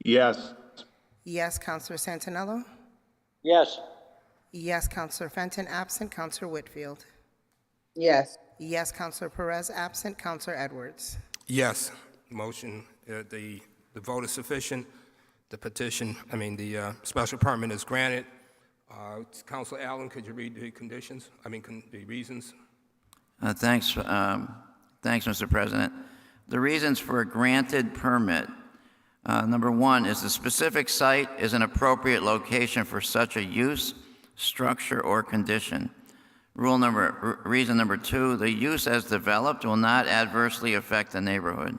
Yes. Yes, Councilor Santinello. Yes. Yes, Councilor Fenton absent. Councilor Whitfield. Yes. Yes, Councilor Perez absent. Councilor Edwards. Yes, motion, the vote is sufficient. The special permit is granted. Councilor Allen, could you read the conditions, the reasons? Thanks, Mr. President. The reasons for a granted permit, number one, is the specific site is an appropriate location for such a use, structure, or condition. Reason number two, the use as developed will not adversely affect the neighborhood.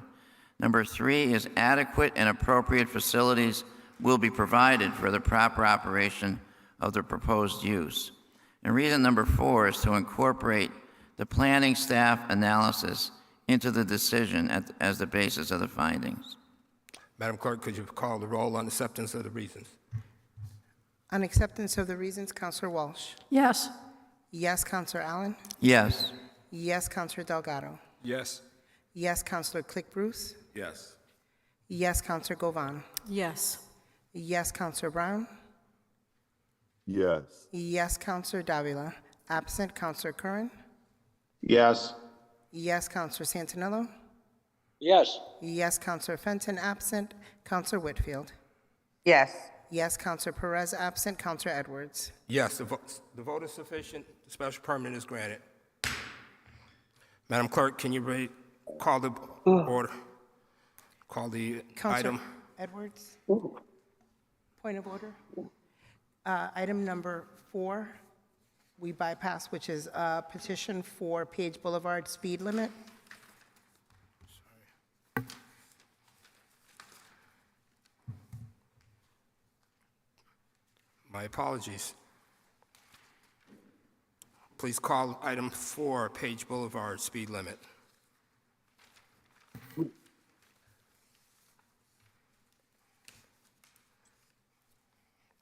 Number three is adequate and appropriate facilities will be provided for the proper operation of the proposed use. And reason number four is to incorporate the planning staff analysis into the decision as the basis of the findings. Madam Clerk, could you call the roll on acceptance of the reasons? On acceptance of the reasons, Counselor Walsh. Yes. Yes, Counselor Allen. Yes. Yes, Counselor Delgado. Yes. Yes, Counselor Click Bruce. Yes. Yes, Counselor Govan. Yes. Yes, Counselor Brown. Yes. Yes, Counselor Davila. Absent, Counselor Curran. Yes. Yes, Counselor Santinello. Yes. Yes, Counselor Fenton. Absent, Counselor Whitfield. Yes. Yes, Counselor Perez. Absent, Counselor Edwards. Yes, the vote is sufficient. The special permit is granted. Madam Clerk, can you call the order? Call the Counselor item. Edwards. Point of order. Item number 4, we bypass, which is a petition for Page Boulevard speed limit. My apologies. Please call item 4, Page Boulevard speed limit.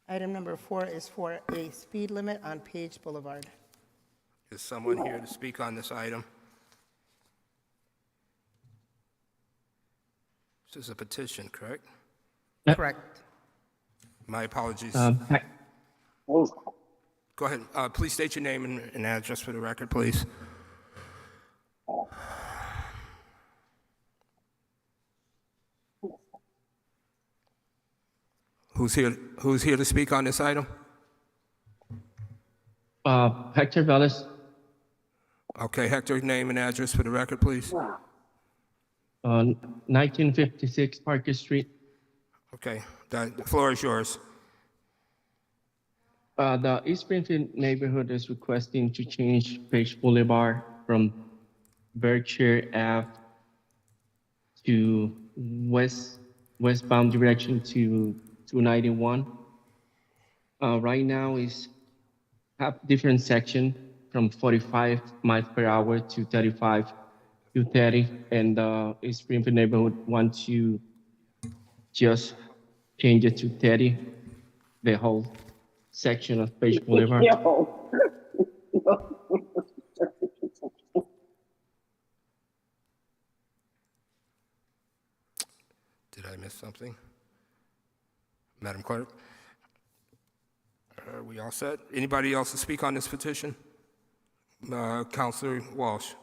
Item number 4 is for a speed limit on Page Boulevard. Is someone here to speak on this item? This is a petition, correct? Correct. My apologies. Hi. Go ahead. Please state your name and address for the record, please. Who's here to speak on this item? Hector Velez, Okay, Hector, name and address for the record, please. 1956 Parker Street. Okay, the floor is yours. The East Springfield neighborhood is requesting to change Page Boulevard from Berkshire Ave to westbound direction to 291. Right now is have different section from 45 miles per hour to 35 to 30, and East Springfield neighborhood want to just change it to 30, the whole section of Page Boulevard. Did I miss something? Madam Clerk? Are we all set? Anybody else to speak on this petition? Councilor Walsh.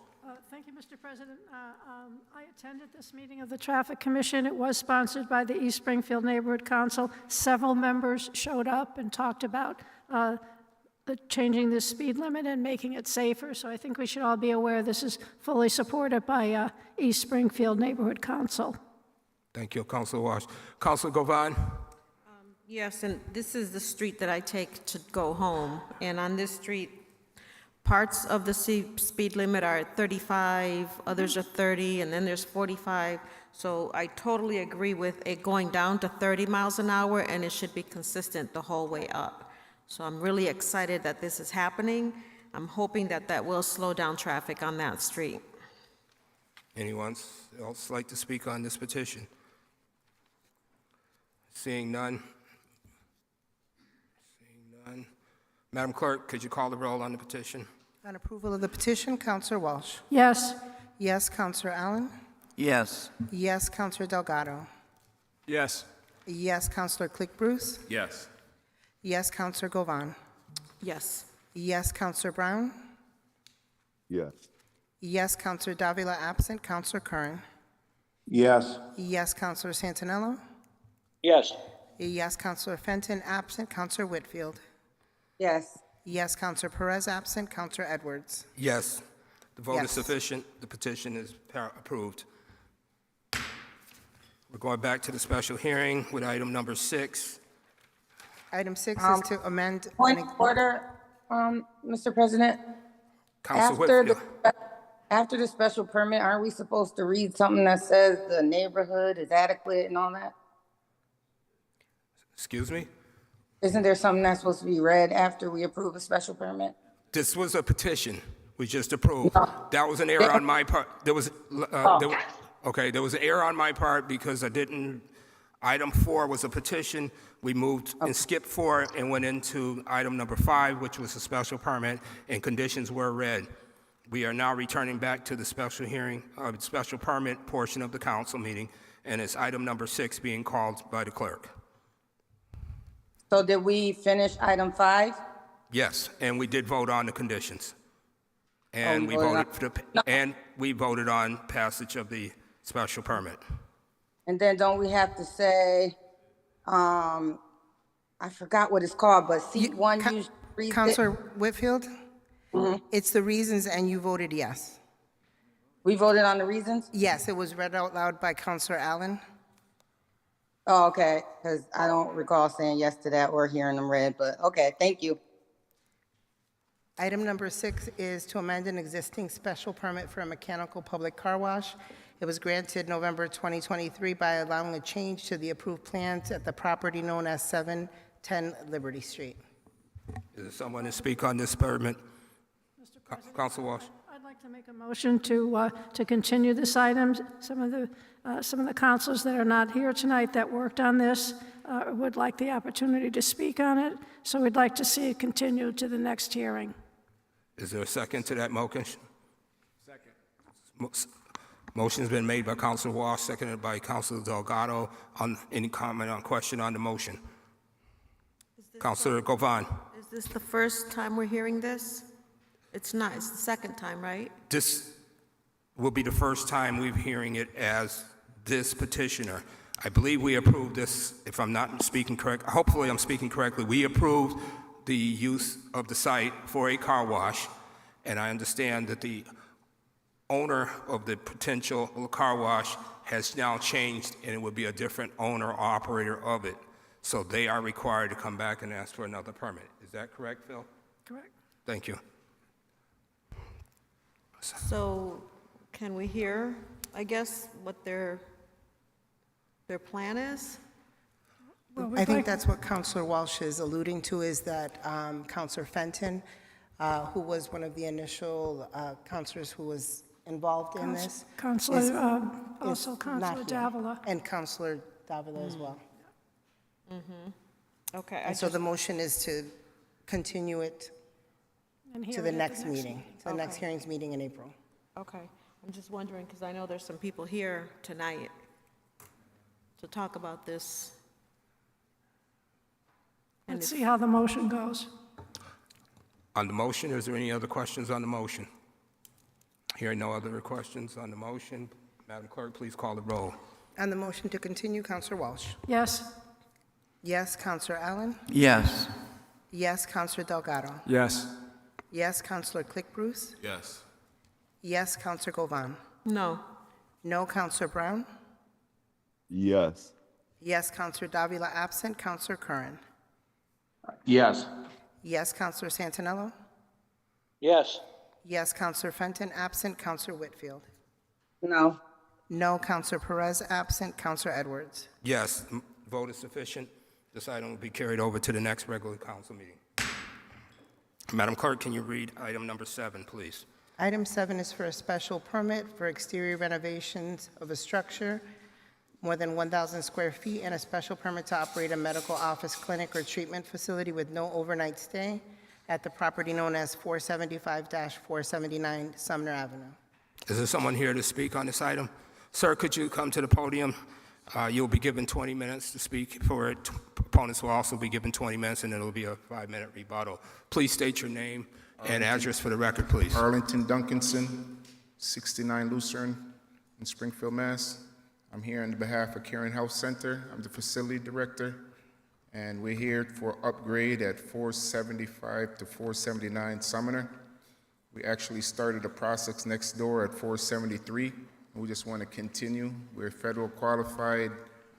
Thank you, Mr. President. I attended this meeting of the Traffic Commission. It was sponsored by the East Springfield Neighborhood Council. Several members showed up and talked about changing the speed limit and making it safer. So I think we should all be aware this is fully supported by East Springfield Neighborhood Council. Thank you, Councilor Walsh. Councilor Govan? Yes, and this is the street that I take to go home. And on this street, parts of the speed limit are at 35, others are 30, and then there's 45. So I totally agree with it going down to 30 miles an hour, and it should be consistent the whole way up. So I'm really excited that this is happening. I'm hoping that that will slow down traffic on that street. Anyone else like to speak on this petition? Seeing none. Madam Clerk, could you call the roll on the petition? On approval of the petition, Counselor Walsh. Yes. Yes, Counselor Allen. Yes. Yes, Counselor Delgado. Yes. Yes, Counselor Click Bruce. Yes. Yes, Counselor Govan. Yes. Yes, Counselor Brown. Yes. Yes, Counselor Davila. Absent, Counselor Curran. Yes. Yes, Counselor Santinello. Yes. Yes, Counselor Fenton. Absent, Counselor Whitfield. Yes. Yes, Counselor Perez. Absent, Counselor Edwards. Yes. The vote is Yes. sufficient. The petition is approved. We're going back to the special hearing with item number 6. Item 6 is to amend. Point of order, Mr. President. Council After Whitfield. after the special permit, aren't we supposed to read something that says the neighborhood is adequate and all that? Excuse me? Isn't there something that's supposed to be read after we approve a special permit? This was a petition. We just approved. That was an error on my part. There was an error on my part because I didn't, item 4 was a petition. We moved and skipped 4 and went into item number 5, which was a special permit, and conditions were read. We are now returning back to the special hearing, special permit portion of the council meeting, and it's item number 6 being called by the clerk. So did we finish item 5? Yes, and we did vote on the conditions. And we we voted voted for the, and we voted on passage of the special permit. And then don't we have to say, I forgot what it's called, but seat 1, you read Councilor Whitfield, it's the reasons, and you voted yes. We voted on the reasons? Yes, it was read out loud by Councilor Allen. Oh, okay, because I don't recall saying yes to that or hearing them read, but okay, thank you. Item number 6 is to amend an existing special permit for a mechanical public car wash. It was granted November 2023 by allowing a change to the approved plans at the property known as 710 Liberty Street. Is there someone to speak on this permit? Council Walsh. I'd like to make a motion to continue this item. Some of the councilors that are not here tonight that worked on this would like the opportunity to speak on it, so we'd like to see it continued to the next hearing. Is there a second to that motion? Second. Motion's been made by Councilor Walsh, seconded by Councilor Delgado. On any comment on question on the motion? Councilor Govan. Is this the first time we're hearing this? It's not, it's the second time, right? This will be the first time we're hearing it as this petitioner. I believe we approved this, if I'm not speaking correct, hopefully I'm speaking correctly. We approved the use of the site for a car wash, and I understand that the owner of the potential car wash has now changed, and it would be a different owner or operator of it. So they are required to come back and ask for another permit. Is that correct, Phil? Correct. Thank you. So can we hear, I guess, what their plan is? Well, I think that's what Councilor Walsh is alluding to, is that Councilor Fenton, who was one of the initial councilors who was involved in this. Also Councilor Davila. And Councilor Davila as well. Okay. And so the motion is to continue it And to hear the it at next meeting, to the next Okay. hearings meeting in April. Okay, I'm just wondering, because I know there's some people here tonight to talk about this. And Let's if- see how the motion goes. On the motion, is there any other questions on the motion? Hearing no other questions on the motion, Madam Clerk, please call the roll. On the motion to continue, Councilor Walsh. Yes. Yes, Councilor Allen. Yes. Yes, Councilor Delgado. Yes. Yes, Councilor Click Bruce. Yes. Yes, Councilor Govan. No. No, Councilor Brown. Yes. Yes, Councilor Davila absent. Councilor Curran. Yes. Yes, Councilor Santinello. Yes. Yes, Councilor Fenton absent. Councilor Whitfield. No. No, Councilor Perez absent. Councilor Edwards. Yes, vote is sufficient. This item will be carried over to the next regular council meeting. Madam Clerk, can you read item number 7, please? Item 7 is for a special permit for exterior renovations of a structure more than 1,000 square feet and a special permit to operate a medical office, clinic, or treatment facility with no overnight stay at the property known as 475-479 Sumner Avenue. Is there someone here to speak on this item? Sir, could you come to the podium? You'll be given 20 minutes to speak for it. Opponents will also be given 20 minutes, and it'll be a 5-minute rebuttal. Please state your name and address for the record, please. Arlington Duncanson, 69 Lucerne in Springfield, Mass. I'm here on behalf of Caring Health Center. I'm the facility director, and we're here for upgrade at 475 to 479 Sumner. We actually started a process next door at 473. We just want to continue. We're a federal qualified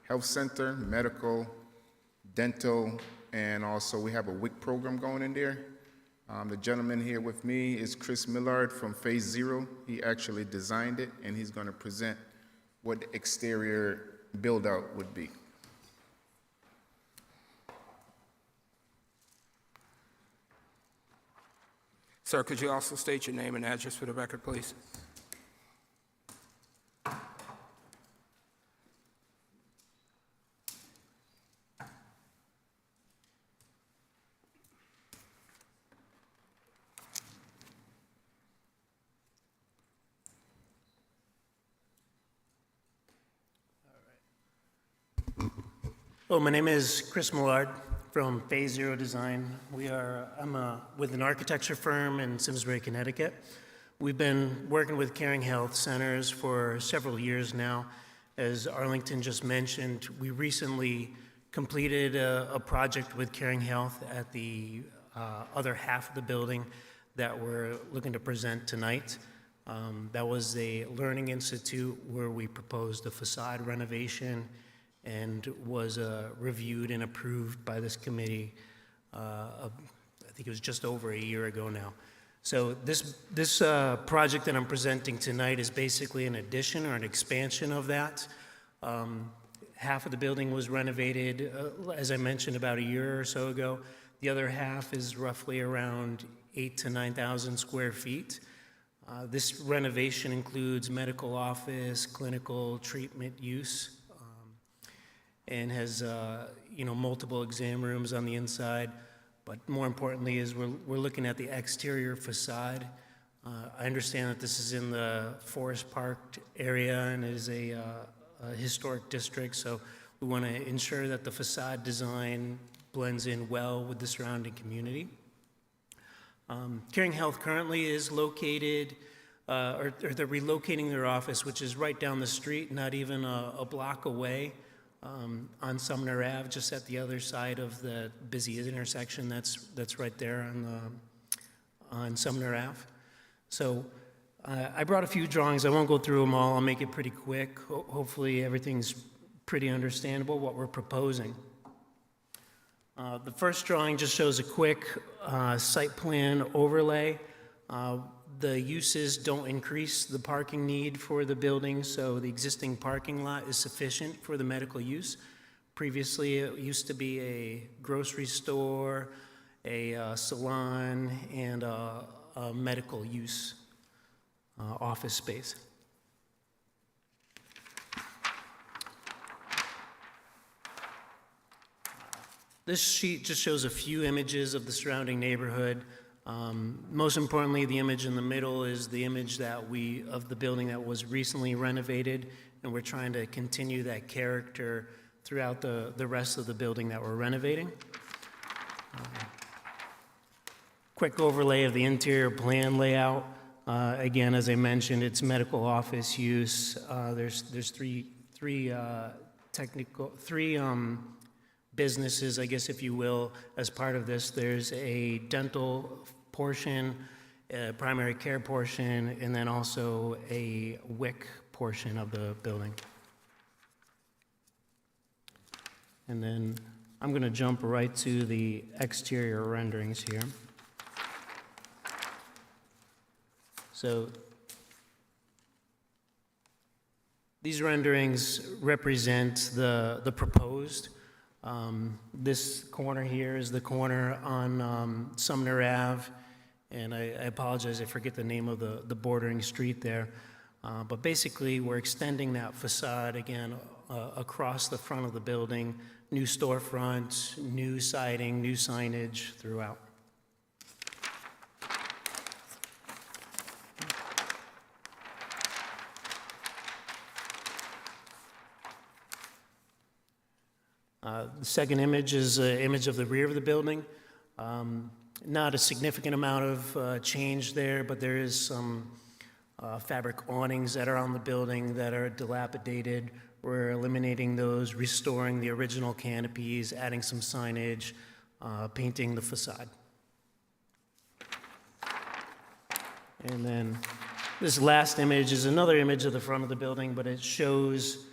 health center, medical, dental, and also we have a WIC program going in there. The gentleman here with me is Chris Millard from Phase Zero. He actually designed it, and he's going to present what the exterior build-out would be. Sir, could you also state your name and address for the record, please? Hello, my name is Chris Millard from Phase Zero Design. I'm with an architecture firm in Simsbury, Connecticut. We've been working with Caring Health Centers for several years now. As Arlington just mentioned, we recently completed a project with Caring Health at the other half of the building that we're looking to present tonight. That was a learning institute where we proposed a facade renovation and was reviewed and approved by this committee, I think it was just over a year ago now. So this project that I'm presenting tonight is basically an addition or an expansion of that. Half of the building was renovated, as I mentioned, about a year or so ago. The other half is roughly around 8,000 to 9,000 square feet. This renovation includes medical office, clinical treatment use, and has multiple exam rooms on the inside. But more importantly is we're looking at the exterior facade. I understand that this is in the Forest Park area and is a historic district, so we want to ensure that the facade design blends in well with the surrounding community. Caring Health currently is located, or they're relocating their office, which is right down the street, not even a block away, on Sumner Ave, just at the other side of the busy intersection that's right there on Sumner Ave. So I brought a few drawings. I won't go through them all. I'll make it pretty quick. Hopefully everything's pretty understandable what we're proposing. The first drawing just shows a quick site plan overlay. The uses don't increase the parking need for the building, so the existing parking lot is sufficient for the medical use. Previously, it used to be a grocery store, a salon, and a medical use office space. This sheet just shows a few images of the surrounding neighborhood. Most importantly, the image in the middle is the image of the building that was recently renovated, and we're trying to continue that character throughout the rest of the building that we're renovating. Quick overlay of the interior plan layout. Again, as I mentioned, it's medical office use. There's three businesses, I guess, if you will, as part of this. There's a dental portion, a primary care portion, and then also a WIC portion of the building. And then I'm going to jump right to the exterior renderings here. So these renderings represent the proposed. This corner here is the corner on Sumner Ave, and I apologize, I forget the name of the bordering street there. But basically, we're extending that facade again across the front of the building, new storefronts, new siding, new signage throughout. The second image is an image of the rear of the building. Not a significant amount of change there, but there is some fabric awnings that are on the building that are dilapidated. We're eliminating those, restoring the original canopies, adding some signage, painting the facade. And then this last image is another image of the front of the building, but it shows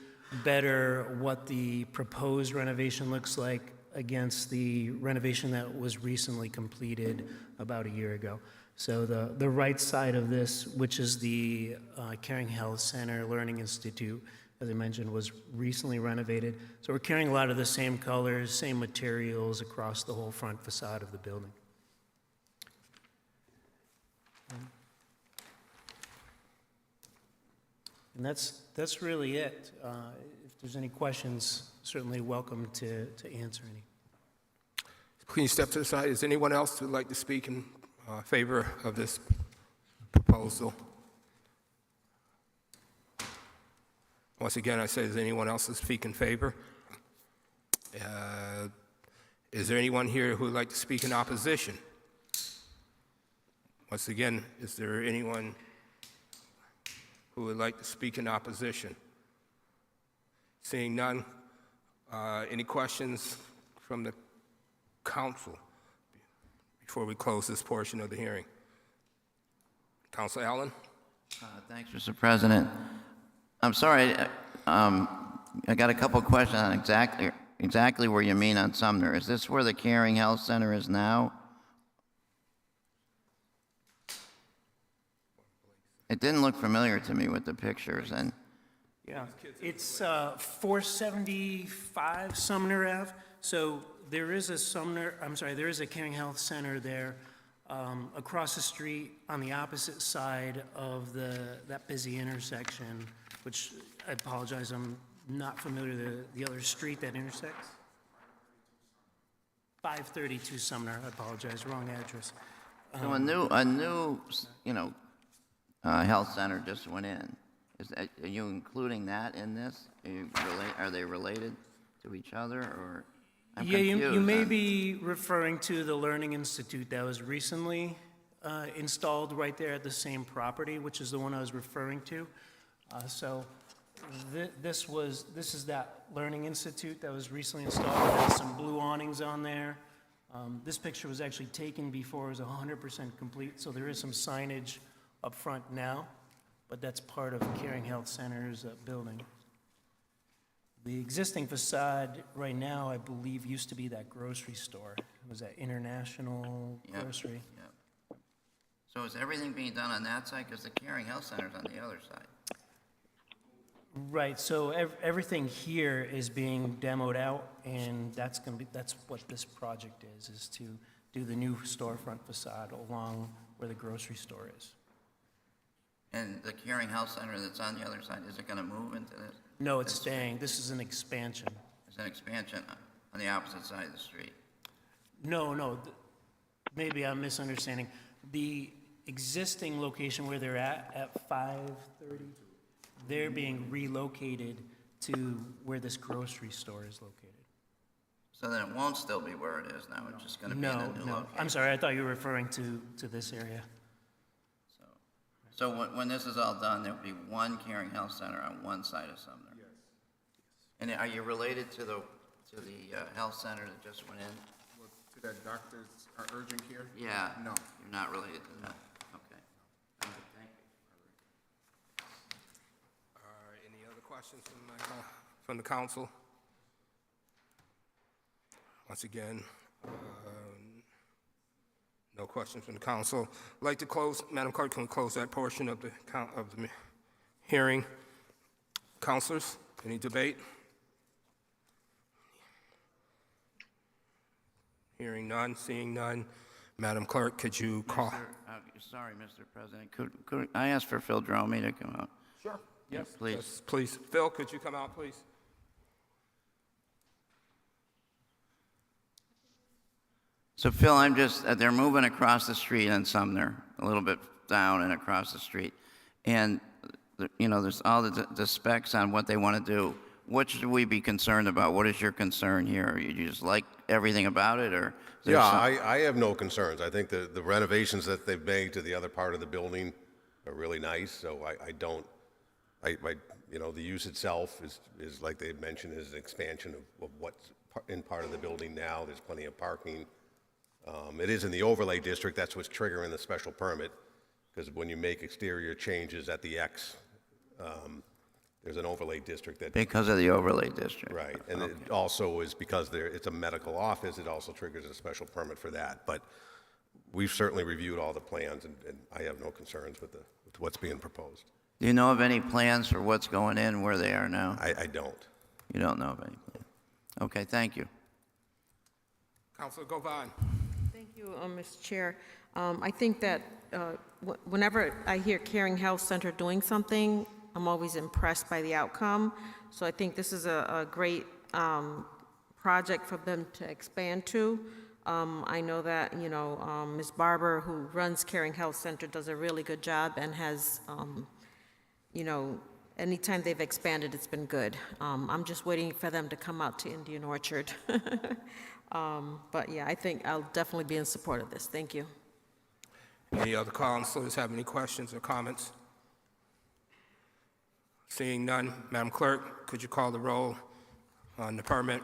better what the proposed renovation looks like against the renovation that was recently completed about a year ago. So the right side of this, which is the Caring Health Center Learning Institute, as I mentioned, was recently renovated. So we're carrying a lot of the same colors, same materials across the whole front facade of the building. And that's really it. If there's any questions, certainly welcome to answer any. Please step to the side. Is anyone else who would like to speak in favor of this proposal? Once again, I say, is anyone else to speak in favor? Is there anyone here who would like to speak in opposition? Once again, is there anyone who would like to speak in opposition? Seeing none, any questions from the council before we close this portion of the hearing? Councilor Allen? Thanks, Mr. President. I'm sorry, I got a couple questions on exactly where you mean on Sumner. Is this where the Caring Health Center is now? It didn't look familiar to me with the pictures, and Yeah, it's 475 Sumner Ave. So there is a Caring Health Center there across the street on the opposite side of that busy intersection, which I apologize, I'm not familiar with the other street that intersects. 532 Sumner, I apologize, wrong address. so a new, health center just went in. Are you including that in this? Are they related to each other, or? I'm Yeah, you confused may on- be referring to the Learning Institute that was recently installed right there at the same property, which is the one I was referring to. So this is that Learning Institute that was recently installed. It has some blue awnings on there. This picture was actually taken before it was 100% complete, so there is some signage up front now, but that's part of Caring Health Center's building. The existing facade right now, I believe, used to be that grocery store. It was that International Yep, Grocery. yep. So is everything being done on that side? Because the Caring Health Center's on the other side. Right, so everything here is being demoed out, and that's what this project is to do the new storefront facade along where the grocery store is. And the Caring Health Center that's on the other side, is it going to move into this? No, it's staying. This is an expansion. It's an expansion on the opposite side of the street. No, maybe I'm misunderstanding. The existing location where they're at 530, they're being relocated to where this grocery store is located. So then it won't still be where it is now, it's just going to be in a new No. location? I'm sorry, I thought you were referring to this area. So when this is all done, there'll be one Caring Health Center on one side of Sumner? Yes. And are you related to the health center that just went in? Well, to that doctor's urgent care? Yeah. No. You're not related to that? Okay. All right, thank you. Any other questions from the council? Once again, no questions from the council. I'd like to close, Madam Clerk, can we close that portion of the hearing? Councilors, any debate? Hearing none, seeing none. Madam Clerk, could you call? Sorry, Mr. President. Could I ask for Phil Dromey to come out? Sure. Yes, please. Yes, please. Phil, could you come out, please? So Phil, they're moving across the street on Sumner, a little bit down and across the street. And, there's all the specs on what they want to do. What should we be concerned about? What is your concern here? You just like everything about it, or? Yeah, I have no concerns. I think the renovations that they've made to the other part of the building are really nice, so the use itself is like they had mentioned, is an expansion of what's in part of the building now. There's plenty of parking. It is in the overlay district. That's what's triggering the special permit, because when you make exterior changes at the X, there's an overlay district that... Because of the overlay district. Right, and it also is because it's a medical office, it also triggers a special permit for that. But we've certainly reviewed all the plans, and I have no concerns with what's being proposed. Do you know of any plans for what's going in where they are now? I don't. You don't know of any plans? Okay, thank you. Councilor Govan. Thank you, Mr. Chair. I think that whenever I hear Caring Health Center doing something, I'm always impressed by the outcome. So I think this is a great project for them to expand to. I know that, Ms. Barber, who runs Caring Health Center, does a really good job and has, anytime they've expanded, it's been good. I'm just waiting for them to come out to Indian Orchard. But yeah, I think I'll definitely be in support of this. Thank you. Any other councilors have any questions or comments? Seeing none, Madam Clerk, could you call the roll on the permit?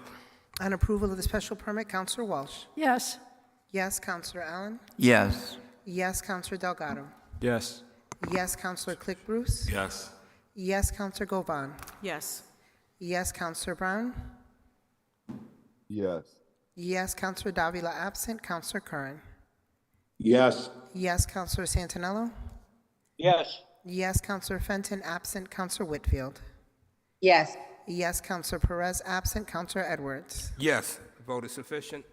On approval of the special permit, Counselor Walsh. Yes. Yes, Counselor Allen. Yes. Yes, Counselor Delgado. Yes. Yes, Counselor Click Bruce. Yes. Yes, Counselor Govan. Yes. Yes, Counselor Brown. Yes. Yes, Counselor Davila absent. Counselor Curran. Yes. Yes, Counselor Santinello. Yes. Yes, Counselor Fenton absent. Counselor Whitfield. Yes. Yes, Counselor Perez absent. Counselor Edwards. Yes, the vote is sufficient.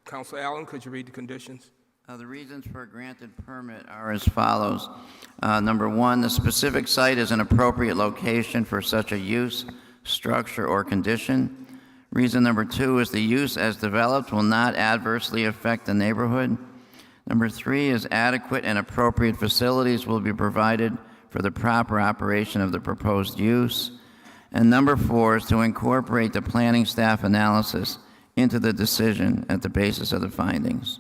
Counselor Allen, could you read the conditions? The reasons for a granted permit are as follows. Number one, the specific site is an appropriate location for such a use, structure, or condition. Reason number two is the use as developed will not adversely affect the neighborhood. Number three is adequate and appropriate facilities will be provided for the proper operation of the proposed use. And number four is to incorporate the planning staff analysis into the decision at the basis of the findings.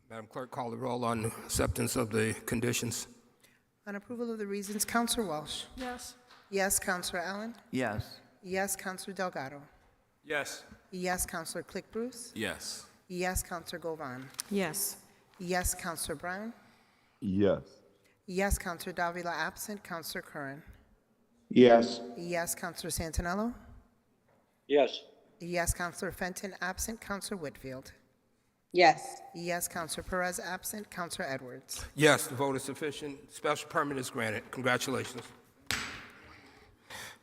Madam Clerk, call the roll on acceptance of the conditions. On approval of the reasons, Counselor Walsh. Yes. Yes, Counselor Allen. Yes. Yes, Counselor Delgado. Yes. Yes, Counselor Click Bruce. Yes. Yes, Counselor Govan. Yes. Yes, Counselor Brown. Yes. Yes, Counselor Davila absent. Counselor Curran. Yes. Yes, Counselor Santinello. Yes. Yes, Counselor Fenton absent. Counselor Whitfield. Yes. Yes, Counselor Perez absent. Counselor Edwards. Yes, the vote is sufficient. Special permit is granted. Congratulations.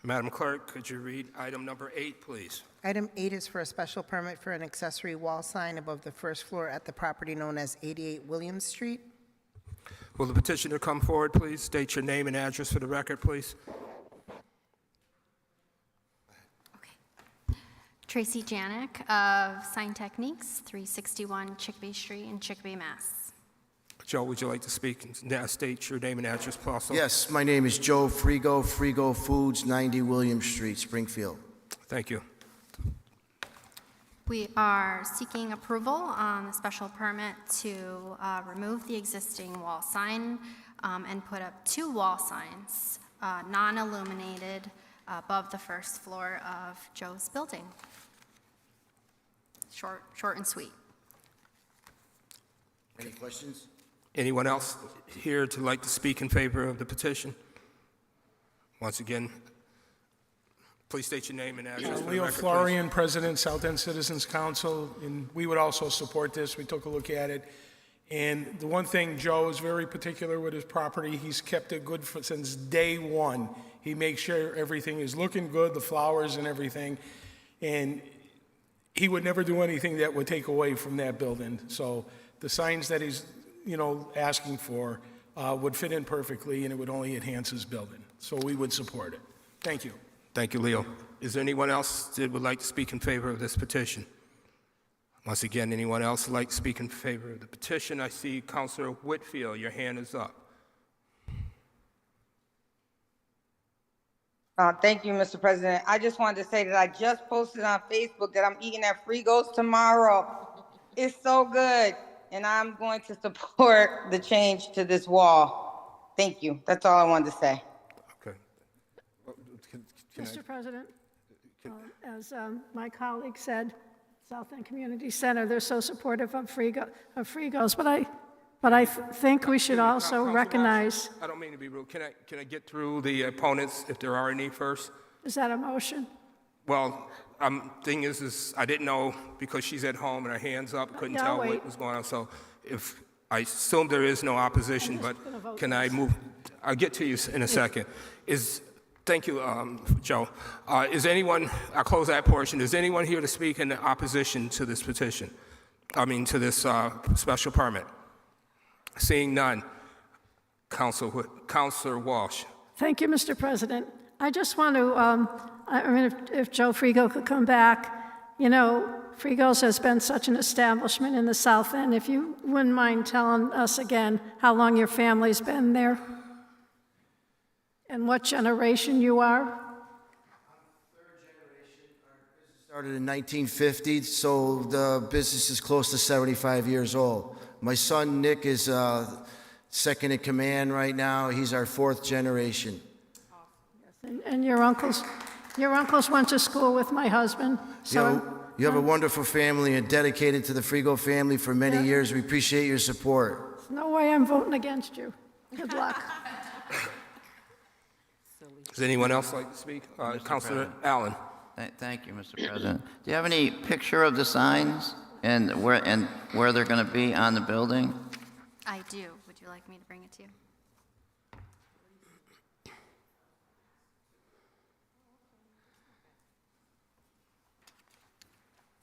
Madam Clerk, could you read item number 8, please? Item 8 is for a special permit for an accessory wall sign above the first floor at the property known as 88 Williams Street. Will the petitioner come forward, please? State your name and address for the record, please. Tracy Janik of Sign Techniques, 361 Chickabee Street in Chickabee, Mass. Joe, would you like to speak? State your name and address, also. Yes, my name is Joe Frigo, Frigo Foods, 90 William Street, Springfield. Thank you. We are seeking approval on the special permit to remove the existing wall sign and put up 2 wall signs, non-illuminated, above the first floor of Joe's building. Short and sweet. Any questions? Anyone else here to like to speak in favor of the petition? Once again, please state your name and address. for the Leo record, Florian, President, South End Citizens Council, and we would also support this. We took a look at it. And the one thing, Joe is very particular with his property. He's kept it good since day one. He makes sure everything is looking good, the flowers and everything. And he would never do anything that would take away from that building. So the signs that he's, asking for would fit in perfectly, and it would only enhance his building. So we would support it. Thank you. Thank you, Leo. Is there anyone else that would like to speak in favor of this petition? Once again, anyone else would like to speak in favor of the petition? I see Councilor Whitfield, your hand is up. Thank you, Mr. President. I just wanted to say that I just posted on Facebook that I'm eating at Frigos tomorrow. It's so good. And I'm going to support the change to this wall. Thank you. That's all I wanted to say. Okay. Mr. President, as my colleague said, South End Community Center, they're so supportive of Frigos, but I think we should also recognize. I don't mean to be rude. Can I get through the opponents if there are any first? Is that a motion? Well, thing is I didn't know because she's at home and her hand's up, couldn't tell what was going on. So if I assume there is no opposition, but can I move? I'll get to you in a second. Thank you, Joe. Is anyone, I'll close that portion. Is anyone here to speak in opposition to this petition? To this special permit? Seeing none. Councilor Walsh. Thank you, Mr. President. I just want to, if Joe Frigo could come back, Frigo's has been such an establishment in the South End. If you wouldn't mind telling us again how long your family's been there and what generation you are. Started in 1950, so the business is close to 75 years old. My son, Nick, is second in command right now. He's our fourth generation. And your uncles went to school with my husband. So You have a wonderful family and dedicated to the Frigo family for many years. We appreciate your support. there's no way I'm voting against you. Good luck. Does anyone else like to speak? Councilor Allen. Thank you, Mr. President. Do you have any picture of the signs and where they're going to be on the building? I do. Would you like me to bring it to you?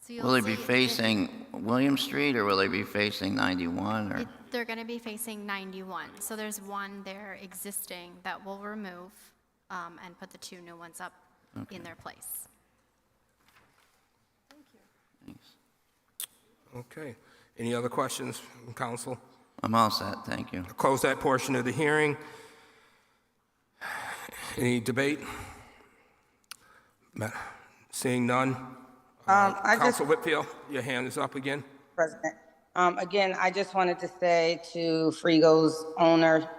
So Will they be facing William Street or will they be facing 91? Or? They're going to be facing 91. So there's one there existing that we'll remove and put the two new ones up in their place. Thanks. Okay. Any other questions from council? I'm all set. Thank you. I'll close that portion of the hearing. Any debate? Seeing none. Council Whitfield, your hand is up again. President. Again, I just wanted to say to Frigo's owner,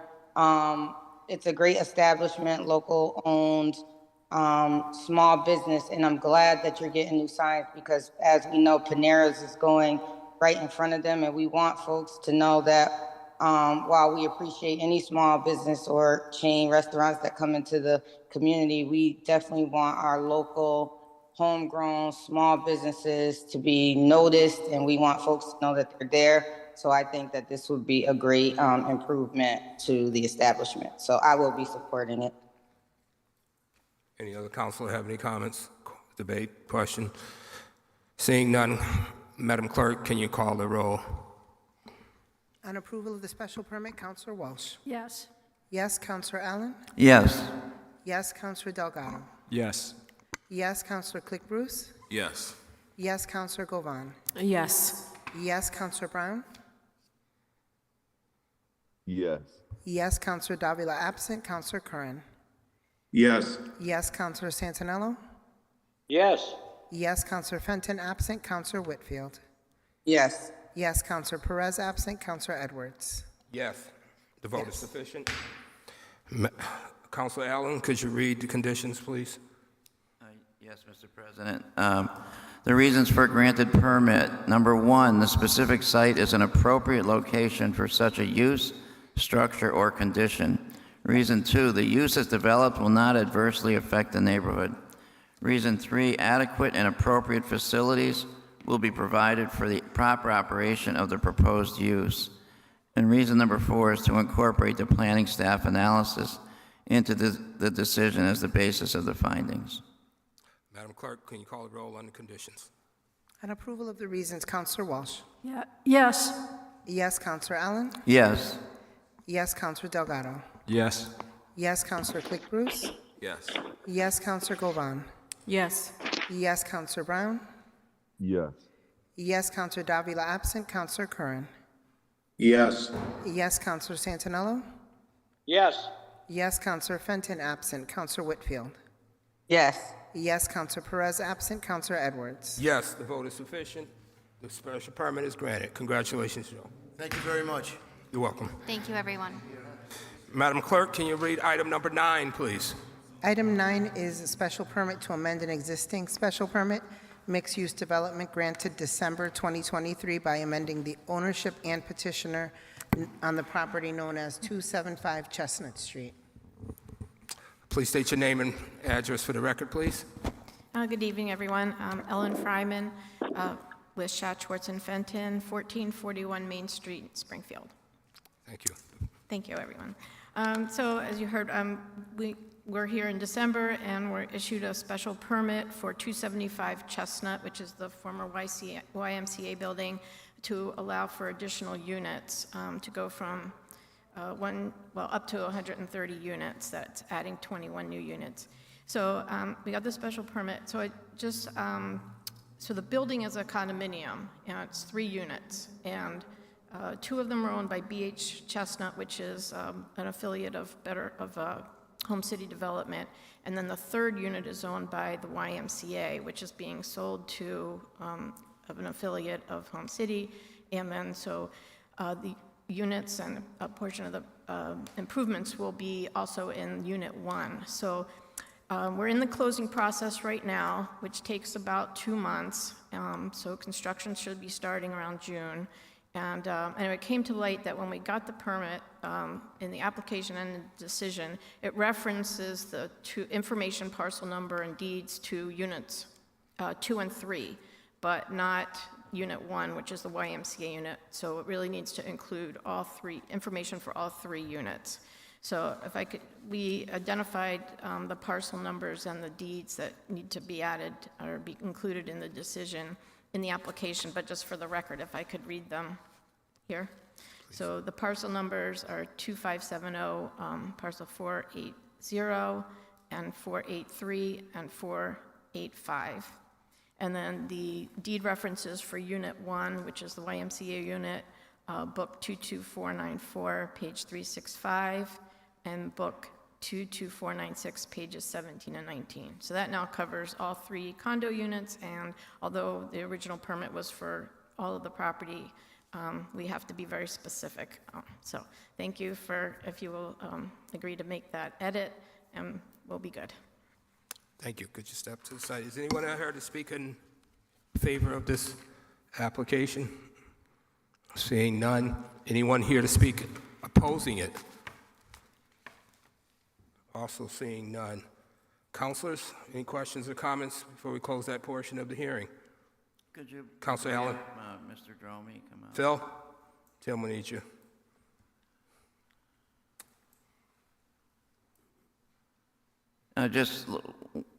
it's a great establishment, local owned, small business, and I'm glad that you're getting new signs because as we know, Panera's is going right in front of them, and we want folks to know that while we appreciate any small business or chain restaurants that come into the community, we definitely want our local homegrown small businesses to be noticed, and we want folks to know that they're there. So I think that this would be a great improvement to the establishment. So I will be supporting it. Any other council have any comments, debate, question? Seeing none, Madam Clerk, can you call the roll? On approval of the special permit, Councilor Walsh. Yes. Yes, Councilor Allen. Yes. Yes, Councilor Delgado. Yes. Yes, Councilor Click Bruce. Yes. Yes, Councilor Govan. Yes. Yes, Councilor Brown. Yes. Yes, Councilor Davila absent. Councilor Curran. Yes. Yes, Councilor Santinello. Yes. Yes, Councilor Fenton absent. Councilor Whitfield. Yes. Yes, Councilor Perez absent. Councilor Edwards. Yes. The vote is sufficient. Councilor Allen, could you read the conditions, please? Yes, Mr. President. The reasons for granted permit. Number one, the specific site is an appropriate location for such a use, structure, or condition. Reason two, the use as developed will not adversely affect the neighborhood. Reason three, adequate and appropriate facilities will be provided for the proper operation of the proposed use. And reason number four is to incorporate the planning staff analysis into the decision as the basis of the findings. Madam Clerk, can you call the roll on the conditions? On approval of the reasons, Councilor Walsh. Yeah. Yes. Yes, Councilor Allen. Yes. Yes, Councilor Delgado. Yes. Yes, Councilor Click Bruce. Yes. Yes, Councilor Govan. Yes. Yes, Councilor Brown. Yes. Yes, Councilor Davila absent. Councilor Curran. Yes. Yes, Councilor Santinello. Yes. Yes, Councilor Fenton absent. Councilor Whitfield. Yes. Yes, Councilor Perez absent. Councilor Edwards. Yes, the vote is sufficient. The special permit is granted. Congratulations, Joe. Thank you very much. You're welcome. Thank you, everyone. Madam Clerk, can you read item number 9, please? Item 9 is a special permit to amend an existing special permit, mixed-use development granted December 2023 by amending the ownership and petitioner on the property known as 275 Chestnut Street. Please state your name and address for the record, please. Good evening, everyone. Ellen Fryman with Schatz, Schwartz & Fenton, 1441 Main Street, Springfield. Thank you. Thank you, everyone. So as you heard, we're here in December, and we're issued a special permit for 275 Chestnut, which is the former YMCA building, to allow for additional units, to go from up to 130 units. That's adding 21 new units. So we got the special permit. So so the building is a condominium, and it's 3 units, and 2 of them are owned by BH Chestnut, which is an affiliate of Home City Development, and then the 3rd unit is owned by the YMCA, which is being sold to of an affiliate of Home City, and then so the units and a portion of the improvements will be also in Unit 1. So we're in the closing process right now, which takes about 2 months, so construction should be starting around June. And it came to light that when we got the permit, in the application and the decision, it references the information parcel number and deeds to units 2 and 3, but not Unit 1, which is the YMCA unit. So it really needs to include information for all 3 units. So if I could, we identified the parcel numbers and the deeds that need to be added or be included in the decision in the application, but just for the record, if I could read them here. Please. So the parcel numbers are 2570, parcel 480, and 483, and 485. And then the deed references for Unit 1, which is the YMCA unit, book 22494, page 365, and book 22496, pages 17 and 19. So that now covers all 3 condo units, and although the original permit was for all of the property, we have to be very specific. So thank you if you will agree to make that edit, and we'll be good. Thank you. Could you step to the side? Is anyone out here to speak in favor of this application? Seeing none. Anyone here to speak opposing it? Also seeing none. Counselors, any questions or comments before we close that portion of the hearing? Could you, Counselor Allen? Mr. Dromey, come out. Phil? Tim, we need you. Just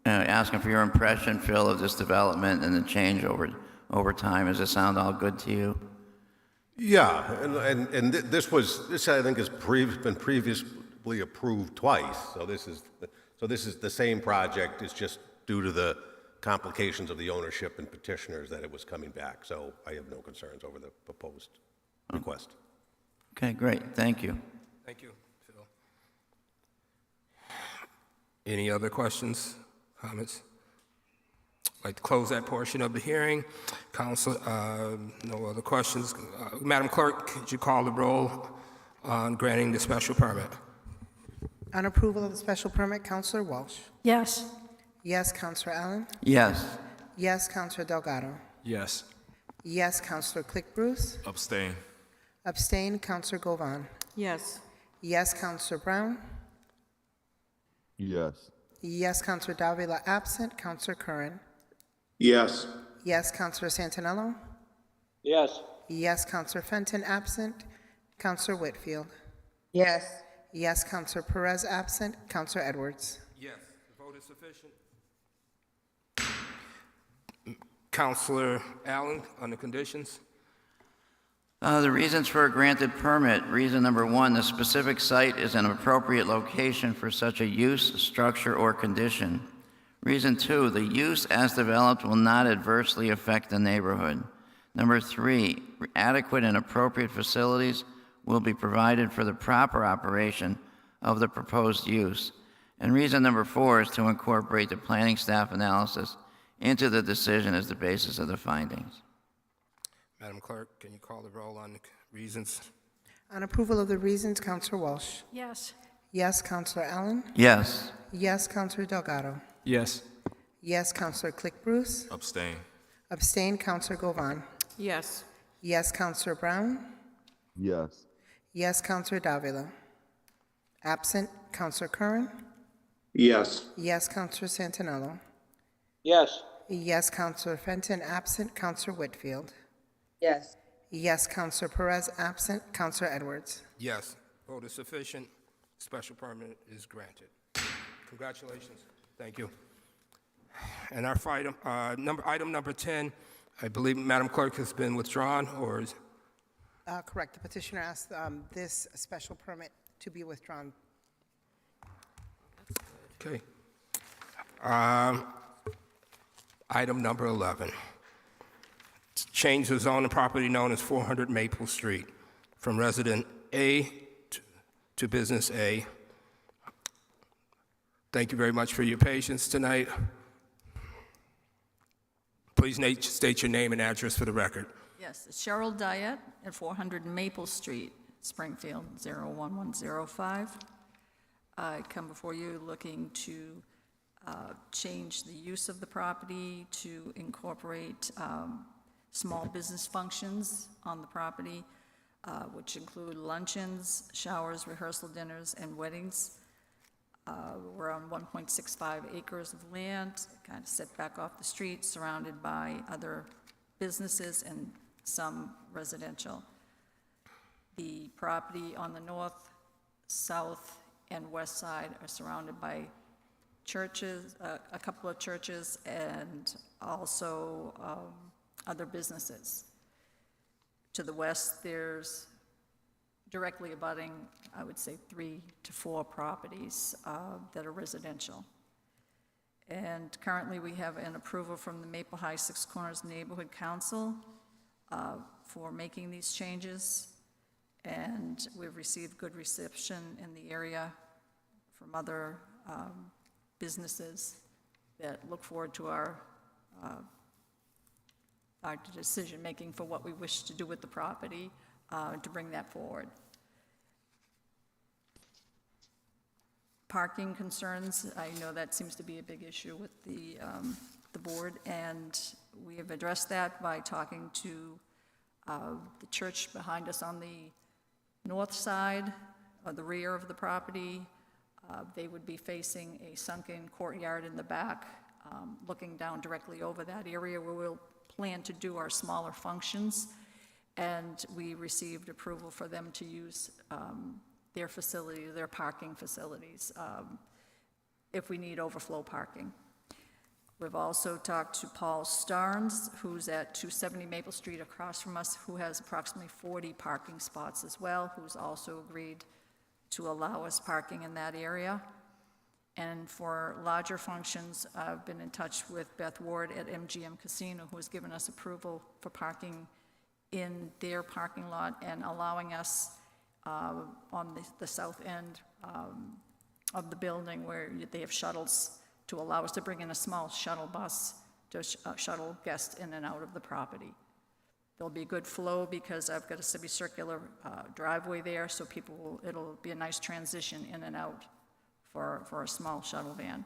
asking for your impression, Phil, of this development and the change over time. Does it sound all good to you? Yeah, and this I think has been previously approved twice. So this is the same project. It's just due to the complications of the ownership and petitioners that it was coming back. So I have no concerns over the proposed request. Okay, great. Thank you. Thank you, Phil. Any other questions, comments? I'd like to close that portion of the hearing. Council, no other questions. Madam Clerk, could you call the roll on granting the special permit? On approval of the special permit, Councilor Walsh. Yes. Yes, Councilor Allen. Yes. Yes, Councilor Delgado. Yes. Yes, Councilor Click Bruce. Abstain. Abstain, Councilor Govan. Yes. Yes, Councilor Brown. Yes. Yes, Councilor Davila absent. Councilor Curran. Yes. Yes, Councilor Santinello. Yes. Yes, Councilor Fenton absent. Councilor Whitfield. Yes. Yes, Councilor Perez absent. Councilor Edwards. Yes, the vote is sufficient. Councilor Allen, on the conditions? The reasons for a granted permit. Reason number 1, the specific site is an appropriate location for such a use, structure, or condition. Reason 2, the use as developed will not adversely affect the neighborhood. Number 3, adequate and appropriate facilities will be provided for the proper operation of the proposed use. And reason number 4 is to incorporate the planning staff analysis into the decision as the basis of the findings. Madam Clerk, can you call the roll on the reasons? On approval of the reasons, Councilor Walsh. Yes. Yes, Councilor Allen. Yes. Yes, Councilor Delgado. Yes. Yes, Councilor Click Bruce. Abstain. Abstain, Councilor Govan. Yes. Yes, Councilor Brown. Yes. Yes, Councilor Davila. Absent, Councilor Curran. Yes. Yes, Councilor Santinello. Yes. Yes, Councilor Fenton absent. Councilor Whitfield. Yes. Yes, Councilor Perez absent. Councilor Edwards. Yes, vote is sufficient. Special permit is granted. Congratulations. Thank you. And our item number 10, I believe, Madam Clerk, has been withdrawn, or is... Correct. The petitioner asked this special permit to be withdrawn. Okay. Item number 11. Change the zone of property known as 400 Maple Street from resident A to business A. Thank you very much for your patience tonight. Please state your name and address for the record. Yes, Cheryl Diet at 400 Maple Street, Springfield, 01105. I come before you looking to change the use of the property to incorporate small business functions on the property, which include luncheons, showers, rehearsal dinners, and weddings. We're on 1.65 acres of land, kind of set back off the street, surrounded by other businesses and some residential. The property on the north, south, and west side are surrounded by churches, a couple of churches, and also other businesses. To the west, there's directly abutting, I would say, 3 to 4 properties that are residential. And currently, we have an approval from the Maple High Six Corners Neighborhood Council for making these changes, and we've received good reception in the area from other businesses that look forward to our decision-making for what we wish to do with the property to bring that forward. Parking concerns, I know that seems to be a big issue with the board, and we have addressed that by talking to the church behind us on the north side, or the rear of the property. They would be facing a sunken courtyard in the back, looking down directly over that area where we'll plan to do our smaller functions, and we received approval for them to use their facility, their parking facilities, if we need overflow parking. We've also talked to Paul Starnes, who's at 270 Maple Street across from us, who has approximately 40 parking spots as well, who's also agreed to allow us parking in that area. And for larger functions, I've been in touch with Beth Ward at MGM Casino, who has given us approval for parking in their parking lot and allowing us on the south end of the building where they have shuttles to allow us to bring in a small shuttle bus to shuttle guests in and out of the property. There'll be a good flow because I've got a semicircular driveway there, so it'll be a nice transition in and out for a small shuttle van.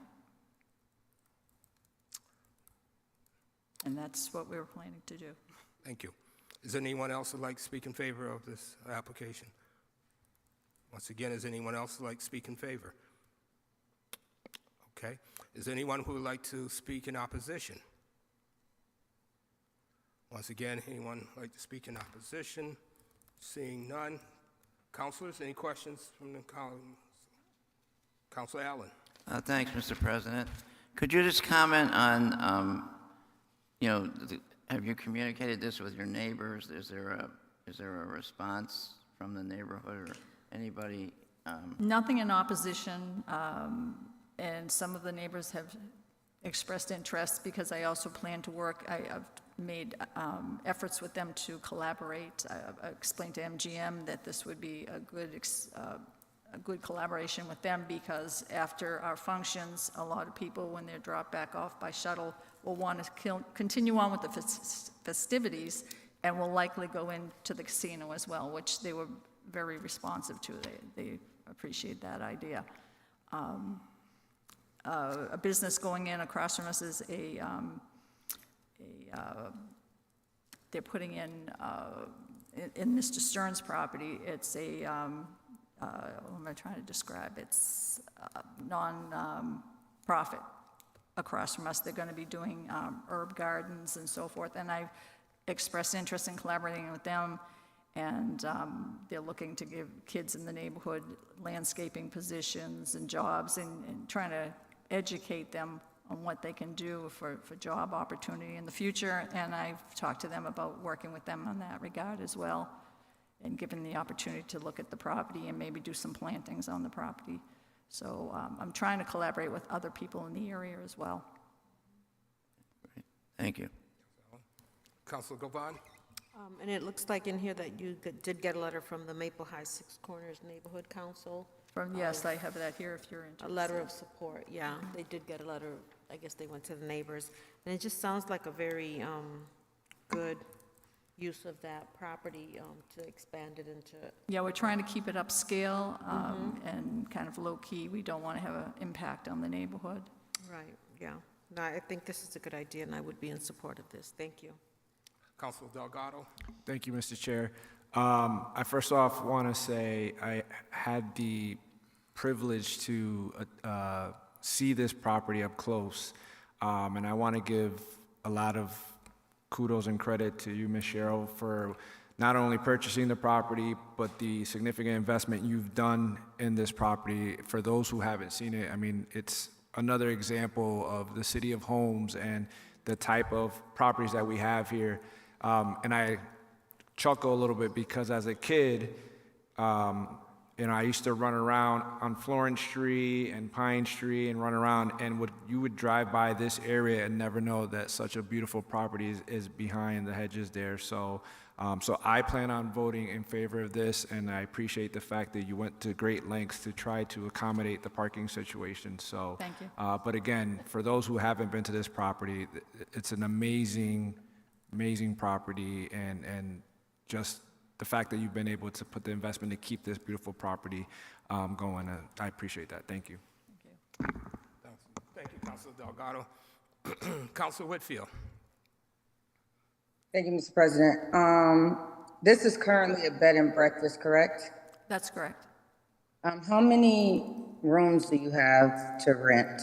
And that's what we were planning to do. Thank you. Is there anyone else who'd like to speak in favor of this application? Once again, is anyone else who'd like to speak in favor? Okay. Is there anyone who would like to speak in opposition? Once again, anyone like to speak in opposition? Seeing none. Councilors, any questions from the Councilor Allen? Thanks, Mr. President. Could you just comment on, have you communicated this with your neighbors? Is there a response from the neighborhood or anybody? Nothing in opposition, and some of the neighbors have expressed interest because I also plan to work. I've made efforts with them to collaborate. I explained to MGM that this would be a good collaboration with them because after our functions, a lot of people, when they're dropped back off by shuttle, will want to continue on with the festivities and will likely go into the casino as well, which they were very responsive to. They appreciate that idea. A business going in across from us is they're putting in Mr. Stern's property, it's a, what am I trying to describe? It's non-profit across from us. They're going to be doing herb gardens and so forth, and I've expressed interest in collaborating with them And they're looking to give kids in the neighborhood landscaping positions and jobs, and trying to educate them on what they can do for job opportunity in the future. And I've talked to them about working with them on that regard as well, and given the opportunity to look at the property and maybe do some plantings on the property. So I'm trying to collaborate with other people in the area as well. Thank you. Councilor Govan? And it looks like in here that you did get a letter from the Maple High Six Corners Neighborhood Council. Yes, I have that here if you're interested. A letter of support, yeah. They did get a letter, I guess they went to the neighbors. And it just sounds like a very good use of that property to expand it into. Yeah, we're trying to keep it upscale and kind of low-key. We don't want to have an impact on the neighborhood. Right, yeah. No, I think this is a good idea, and I would be in support of this. Thank you. Councilor Delgado? Thank you, Mr. Chair. I first off want to say I had the privilege to see this property up close, and I want to give a lot of kudos and credit to you, Ms. Cheryl, for not only purchasing the property, but the significant investment you've done in this property. For those who haven't seen it, I mean, it's another example of the city of homes and the type of properties that we have here. And I chuckle a little bit because as a kid, I used to run around on Florence Street and Pine Street and run around, and you would drive by this area and never know that such a beautiful property is behind the hedges there. So I plan on voting in favor of this, and I appreciate the fact that you went to great lengths to try to accommodate the parking situation. So, thank you. But again, for those who haven't been to this property, it's an amazing property, and just the fact that you've been able to put the investment to keep this beautiful property going, I appreciate that. Thank you. Thank you, Councilor Delgado. Councilor Whitfield? Thank you, Mr. President. This is currently a bed and breakfast, correct? That's correct. How many rooms do you have to rent?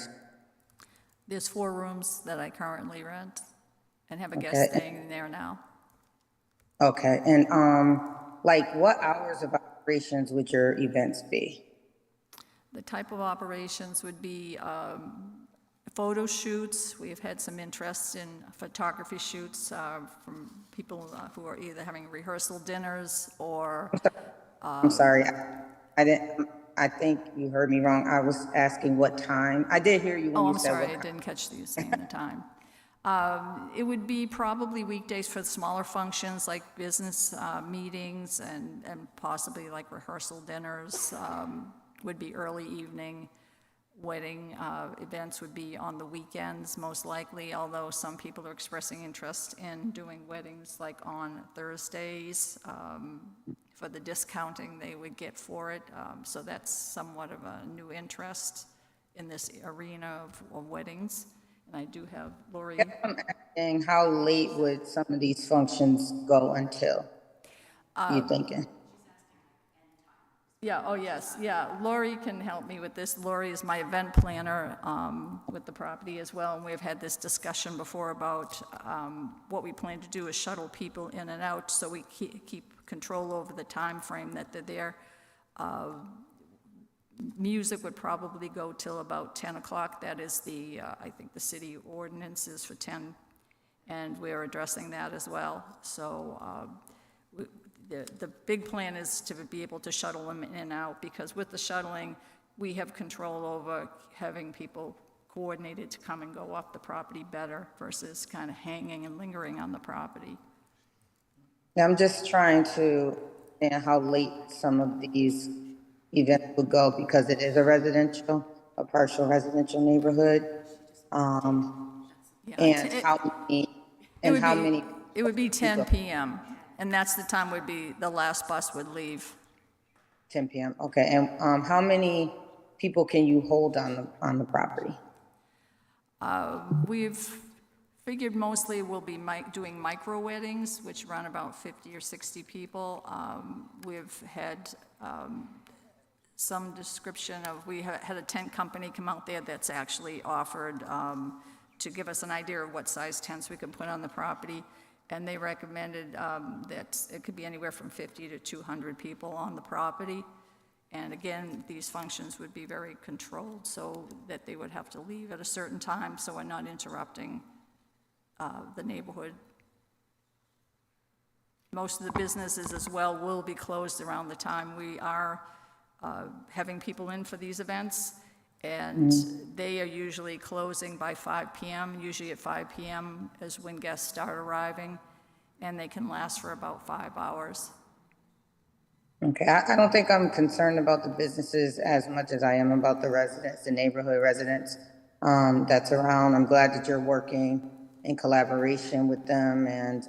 There's 4 rooms that I currently rent and have a guest staying there now. Okay, and what hours of operations would your events be? The type of operations would be photo shoots. We have had some interest in photography shoots from people who are either having rehearsal dinners or... I'm sorry, I think you heard me wrong. I was asking what time. I did hear you when you said I'm sorry, I didn't catch you saying the time. It would be probably weekdays for smaller functions like business meetings and possibly like rehearsal dinners. Would be early evening. Wedding events would be on the weekends most likely, although some people are expressing interest in doing weddings like on Thursdays for the discounting they would get for it. So that's somewhat of a new interest in this arena of weddings. And I do have Lori. I'm asking how late would some of these functions go until, you thinking? Yeah, oh yes, yeah. Lori can help me with this. Lori is my event planner with the property as well, and we've had this discussion before about what we plan to do is shuttle people in and out so we keep control over the time frame that they're there. Music would probably go till about 10 o'clock. That is the, I think the city ordinance is for 10, and we're addressing that as well. So the big plan is to be able to shuttle them in and out, because with the shuttling, we have control over having people coordinated to come and go off the property better versus kind of hanging and lingering on the property. Yeah, I'm just trying to understand how late some of these events would go, because it is a partial residential neighborhood. And how many? It would be 10 p.m. and that's the time would be the last bus would leave. 10 p.m. Okay, and how many people can you hold on the property? We've figured mostly we'll be doing micro weddings, which run about 50 or 60 people. We've had some description of, we had a tent company come out there that's actually offered to give us an idea of what size tents we can put on the property. and they recommended that it could be anywhere from 50 to 200 people on the property. And again, these functions would be very controlled, so that they would have to leave at a certain time, so we're not interrupting the neighborhood. Most of the businesses as well will be closed around the time we are having people in for these events, and they are usually closing by 5 p.m., usually at 5 p.m. is when guests start arriving, and they can last for about 5 hours. Okay, I don't think I'm concerned about the businesses as much as I am about the residents, the neighborhood residents that's around. I'm glad that you're working in collaboration with them, and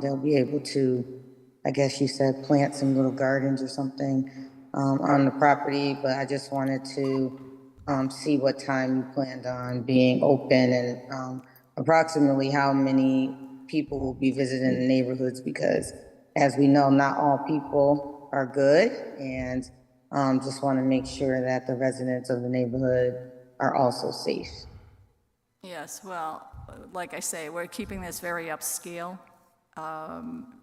they'll be able to, I guess you said, plant some little gardens or something on the property, but I just wanted to see what time you planned on being open and approximately how many people will be visiting the neighborhoods, because as we know, not all people are good, and just want to make sure that the residents of the neighborhood are also safe. Yes, well, like I say, we're keeping this very upscale.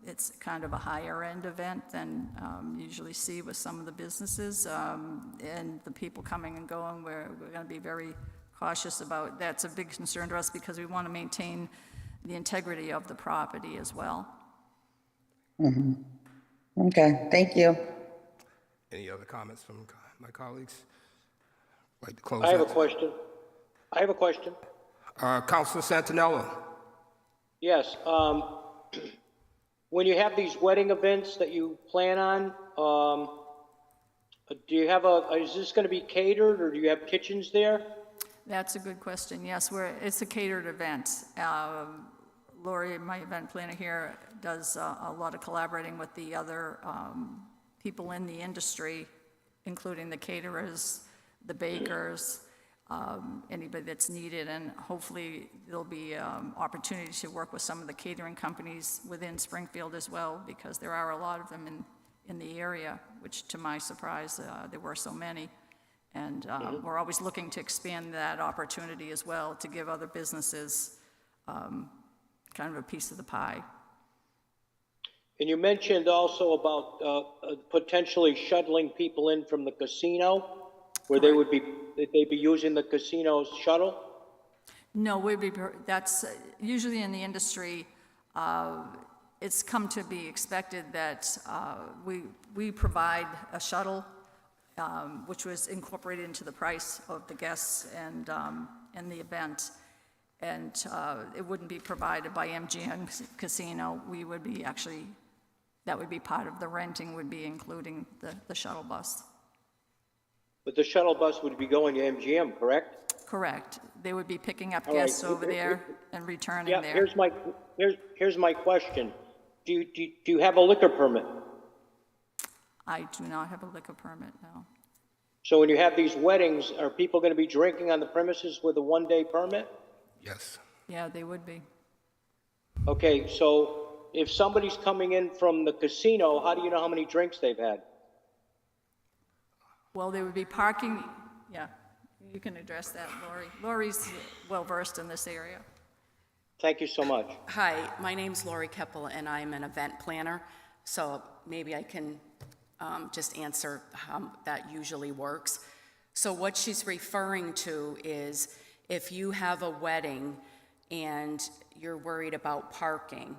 It's kind of a higher end event than you usually see with some of the businesses, and the people coming and going, we're going to be very cautious about. That's a big concern to us because we want to maintain the integrity of the property as well. Okay, thank you. Any other comments from my colleagues? Like to close I have a that? question. Councilor Santinello. Yes. When you have these wedding events that you plan on, do you have is this going to be catered, or do you have kitchens there? That's a good question. Yes, it's a catered event. Lori, my event planner here, does a lot of collaborating with the other people in the industry, including the caterers, the bakers, anybody that's needed, and hopefully there'll be opportunity to work with some of the catering companies within Springfield as well, because there are a lot of them in the area, which to my surprise, there were so many. And we're always looking to expand that opportunity as well, to give other businesses kind of a piece of the pie. And you mentioned also about potentially shuttling people in from the casino, where they'd be using the casino's shuttle? No, that's usually in the industry. It's come to be expected that we provide a shuttle, which was incorporated into the price of the guests and the event. And it wouldn't be provided by MGM Casino. We would be that would be part of the renting, would be including the shuttle bus. But the shuttle bus would be going to MGM, correct? Correct. They would be picking up All guests right. over there and returning Yeah, there. here's my question. Do you have a liquor permit? I do not have a liquor permit, no. So when you have these weddings, are people going to be drinking on the premises with a one-day permit? Yes. Yeah, they would be. Okay, so if somebody's coming in from the casino, how do you know how many drinks they've had? Well, there would be parking. Yeah, you can address that, Lori. Lori's well-versed in this area. Thank you so much. Hi, my name's Lori Keppel, and I'm an event planner, so maybe I can just answer how that usually works. So what she's referring to is if you have a wedding and you're worried about parking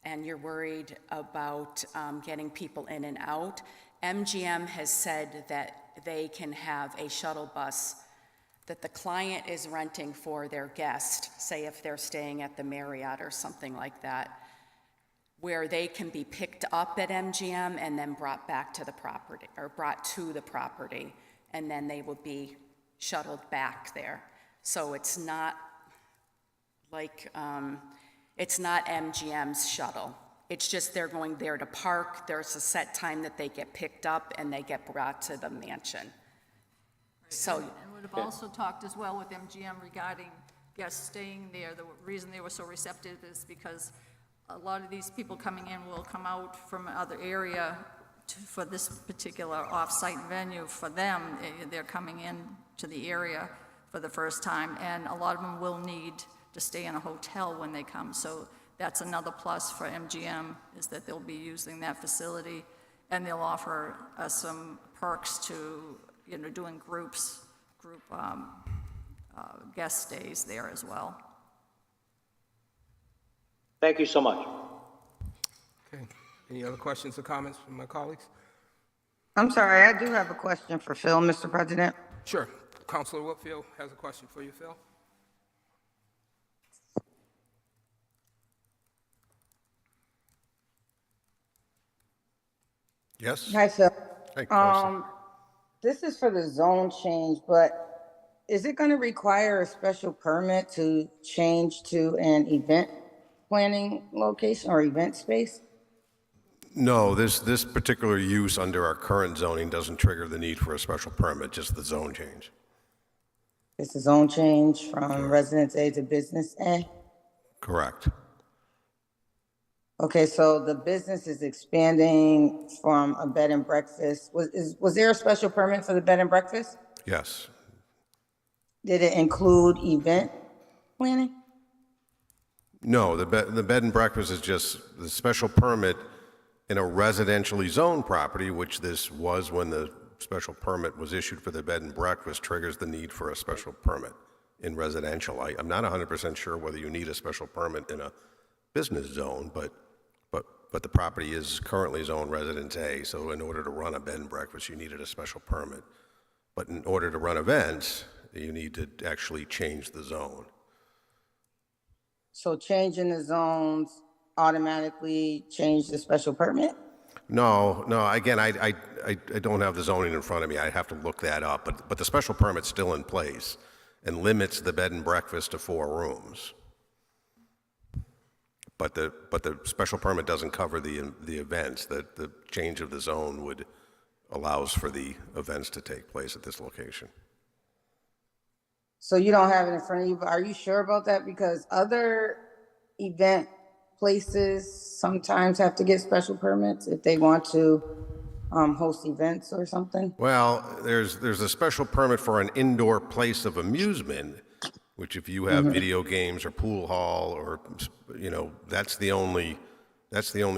and you're worried about getting people in and out, MGM has said that they can have a shuttle bus that the client is renting for their guest, say if they're staying at the Marriott or something like that, where they can be picked up at MGM and then brought back to the property, or brought to the property, and then they will be shuttled back there. So it's not like, it's not MGM's shuttle. It's just they're going there to park. There's a set time that they get picked up and they get brought to the mansion. So. And would have also talked as well with MGM regarding guests staying there. The reason they were so receptive is because a lot of these people coming in will come out from another area for this particular off-site venue. For them, they're coming in to the area for the first time, and a lot of them will need to stay in a hotel when they come. So that's another plus for MGM, is that they'll be using that facility, and they'll offer us some perks to, doing group guest stays there as well. Thank you so much. Okay. Any other questions or comments from my colleagues? I'm sorry, I do have a question for Phil, Mr. President. Sure. Councilor Whitfield has a question for you, Phil. Yes? Hi, Phil. Hey, Councilor. This is for the zone change, but is it going to require a special permit to change to an event planning location or event space? No, this particular use under our current zoning doesn't trigger the need for a special permit, just the zone change. It's a zone change from Residence A to Business A? Correct. Okay, so the business is expanding from a bed and breakfast. Was there a special permit for the bed and breakfast? Yes. Did it include event planning? No, the bed and breakfast is just the special permit in a residentially zoned property, which this was when the special permit was issued for the bed and breakfast, triggers the need for a special permit in residential. I'm not 100% sure whether you need a special permit in a business zone, but the property is currently zoned Residence A, so in order to run a bed and breakfast, you needed a special permit. But in order to run events, you need to actually change the zone. So changing the zones automatically change the special permit? No, again, I don't have the zoning in front of me. I have to look that up, but the special permit's still in place and limits the bed and breakfast to 4 rooms. But the special permit doesn't cover the events. That the change of the zone allows for the events to take place at this location. So you don't have it in front of you, but are you sure about that? Because other event places sometimes have to get special permits if they want to host events or something. Well, there's a special permit for an indoor place of amusement, which if you have video games or pool hall or, that's the only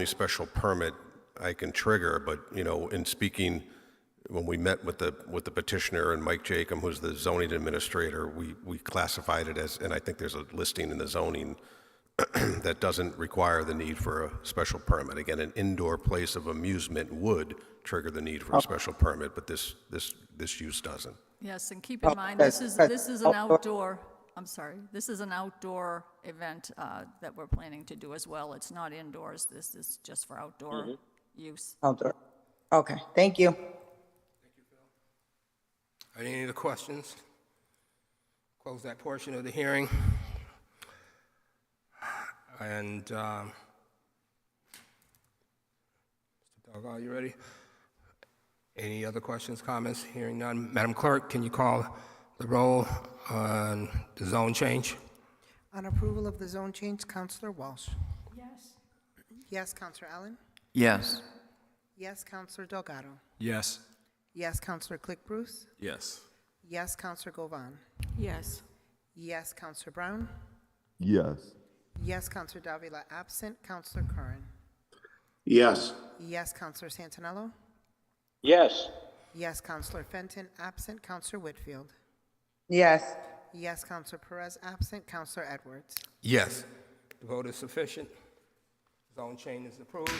special permit I can trigger. But, in speaking, when we met with the petitioner and Mike Jacob, who's the zoning administrator, we classified it as, and I think there's a listing in the zoning that doesn't require the need for a special permit. Again, an indoor place of amusement would trigger the need for a special permit, but this use doesn't. Yes, and keep in mind, this is an outdoor, this is an outdoor event that we're planning to do as well. It's not indoors. This is just for outdoor use. Outdoor. Okay, thank you. Any other questions? Close that portion of the hearing. And Mr. Doug, are you ready? Any other questions, comments? Hearing none. Madam Clerk, can you call the roll on the zone change? On approval of the zone change, Councilor Walsh. Yes. Yes, Councilor Allen. Yes. Yes, Councilor Delgado. Yes. Yes, Councilor Click Bruce. Yes. Yes, Councilor Govan. Yes. Yes, Councilor Brown. Yes. Yes, Councilor Davila absent. Councilor Curran. Yes. Yes, Councilor Santinello. Yes. Yes, Councilor Fenton absent. Councilor Whitfield. Yes. Yes, Councilor Perez absent. Councilor Edwards. Yes. The vote is sufficient. Zone change is approved.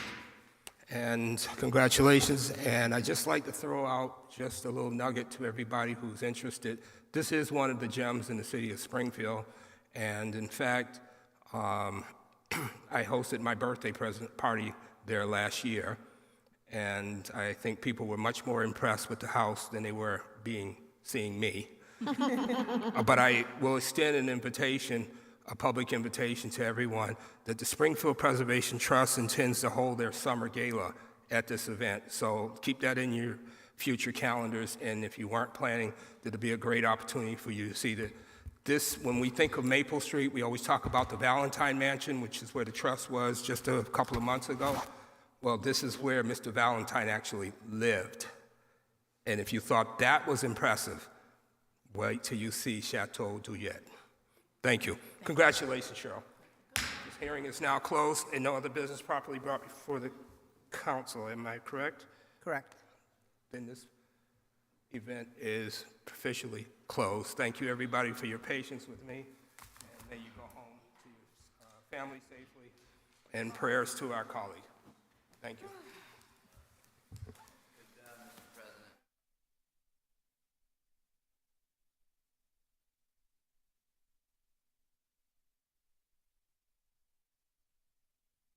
And congratulations. And I'd just like to throw out just a little nugget to everybody who's interested. This is one of the gems in the city of Springfield. And in fact, I hosted my birthday present party there last year. And I think people were much more impressed with the house than they were seeing me. But I will extend an invitation, a public invitation to everyone, that the Springfield Preservation Trust intends to hold their summer gala at this event. So keep that in your future calendars, and if you weren't planning, that'll be a great opportunity for you to see that when we think of Maple Street, we always talk about the Valentine Mansion, which is where the trust was just a couple of months ago. Well, this is where Mr. Valentine actually lived. And if you thought that was impressive, wait till you see Chateau Duyet. Thank you. Congratulations, Cheryl. hearing is now closed and no other business properly brought before the council. Am I correct? Correct. Then this event is officially closed. Thank you, everybody, for your patience with me. And may you go home to your family safely. And prayers to our colleague. Thank you.